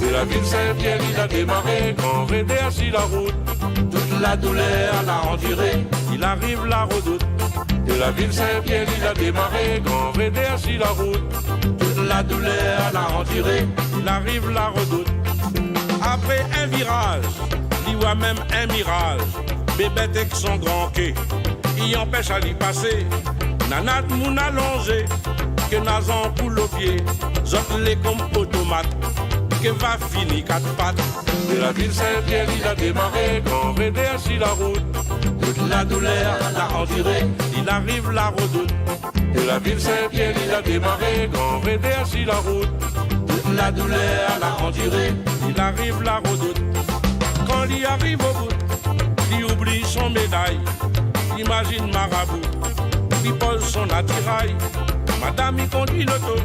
De la ville Saint-Pierre, il a démarré, grand rédère sur la route. Toute la douleur l'a enduré, il arrive la redoute. De la ville Saint-Pierre, il a démarré, grand rédère sur la route. Toute la douleur l'a enduré, il arrive la redoute. Après un virage, il voit même un mirage. Bébête avec son grand quai, il empêche à l'y passer. Nanat moun allongé, que nazan poule au pied, zot les comme automate, que va finir quatre pattes. De la ville Saint-Pierre, il a démarré, grand rédère sur la route. Toute la douleur l'a enduré, il arrive la redoute. De la ville Saint-Pierre, il a démarré, grand rédère sur la route. Toute la douleur l'a enduré, il arrive la redoute. Quand il arrive au bout, il oublie son médaille. Imagine marabout, il pose son attirail. Madame, il conduit l'auto,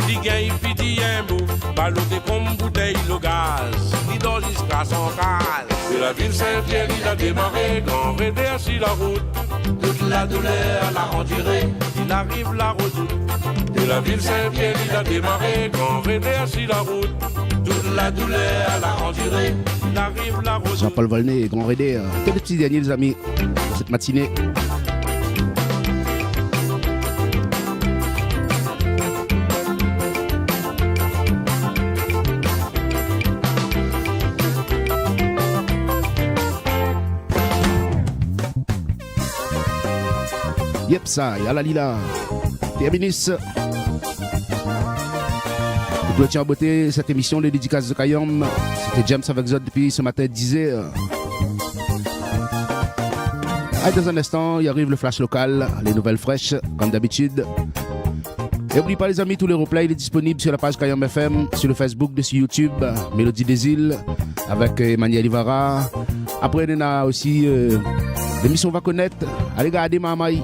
il gagne, il dit un mot. Baloté comme bouteille le gaz, il dort jusqu'à son case. De la ville Saint-Pierre, il a démarré, grand rédère sur la route. Toute la douleur l'a enduré, il arrive la redoute. De la ville Saint-Pierre, il a démarré, grand rédère sur la route. Toute la douleur l'a enduré, il arrive la redoute. Jean-Paul Volney, grand rédère. Quel petit dernier, les amis, pour cette matinée. Yep, ça, y'a la lila. Terminus. Pour clôturer en beauté cette émission, les dédicaces de Kayom. C'était James avec Zod depuis ce matin 10h. Allez, dans un instant, il arrive le flash local, les nouvelles fraîches, comme d'habitude. Et n'oubliez pas les amis, tous les replays, il est disponible sur la page Kayom FM, sur le Facebook, sur YouTube, Mélodie des îles, avec Emmanuel Ivara. Après, on a aussi l'émission Va connaître. Allez, regardez Mamaï.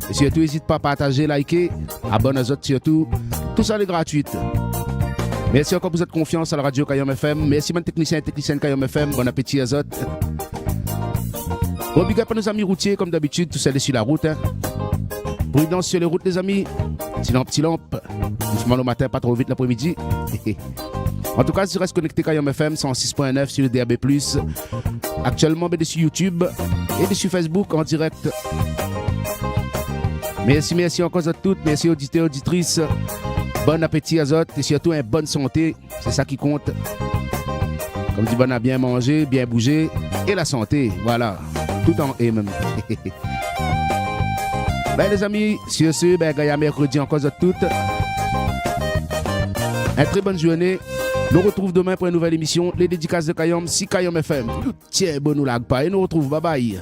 Et surtout, n'hésite pas à partager, liker, abonne aux autres surtout. Tout ça est gratuit. Merci encore pour votre confiance à la radio Kayom FM. Merci mon technicien et technicienne Kayom FM. Bon appétit à autres. Bon, big up à nos amis routiers, comme d'habitude, tout ça est sur la route. Hein. Prudence sur les routes, les amis. Petit lampe. Doucement le matin, pas trop vite l'après-midi. En tout cas, si tu restes connecté Kayom FM 106.9 sur le DAB+. Actuellement, sur YouTube et sur Facebook en direct. Merci encore à toutes. Merci auditeurs, auditrices. Bon appétit à autres et surtout une bonne santé. C'est ça qui compte. Comme dit, bon à bien manger, bien bouger et la santé. Voilà. Tout en et même. Ben les amis, sur ce, Gaïa mercredi encore à toutes. Une très bonne journée. Nous retrouvons demain pour une nouvelle émission. Les dédicaces de Kayom, si Kayom FM. Tiens, bon nous lag pas et nous retrouvons. Bye bye.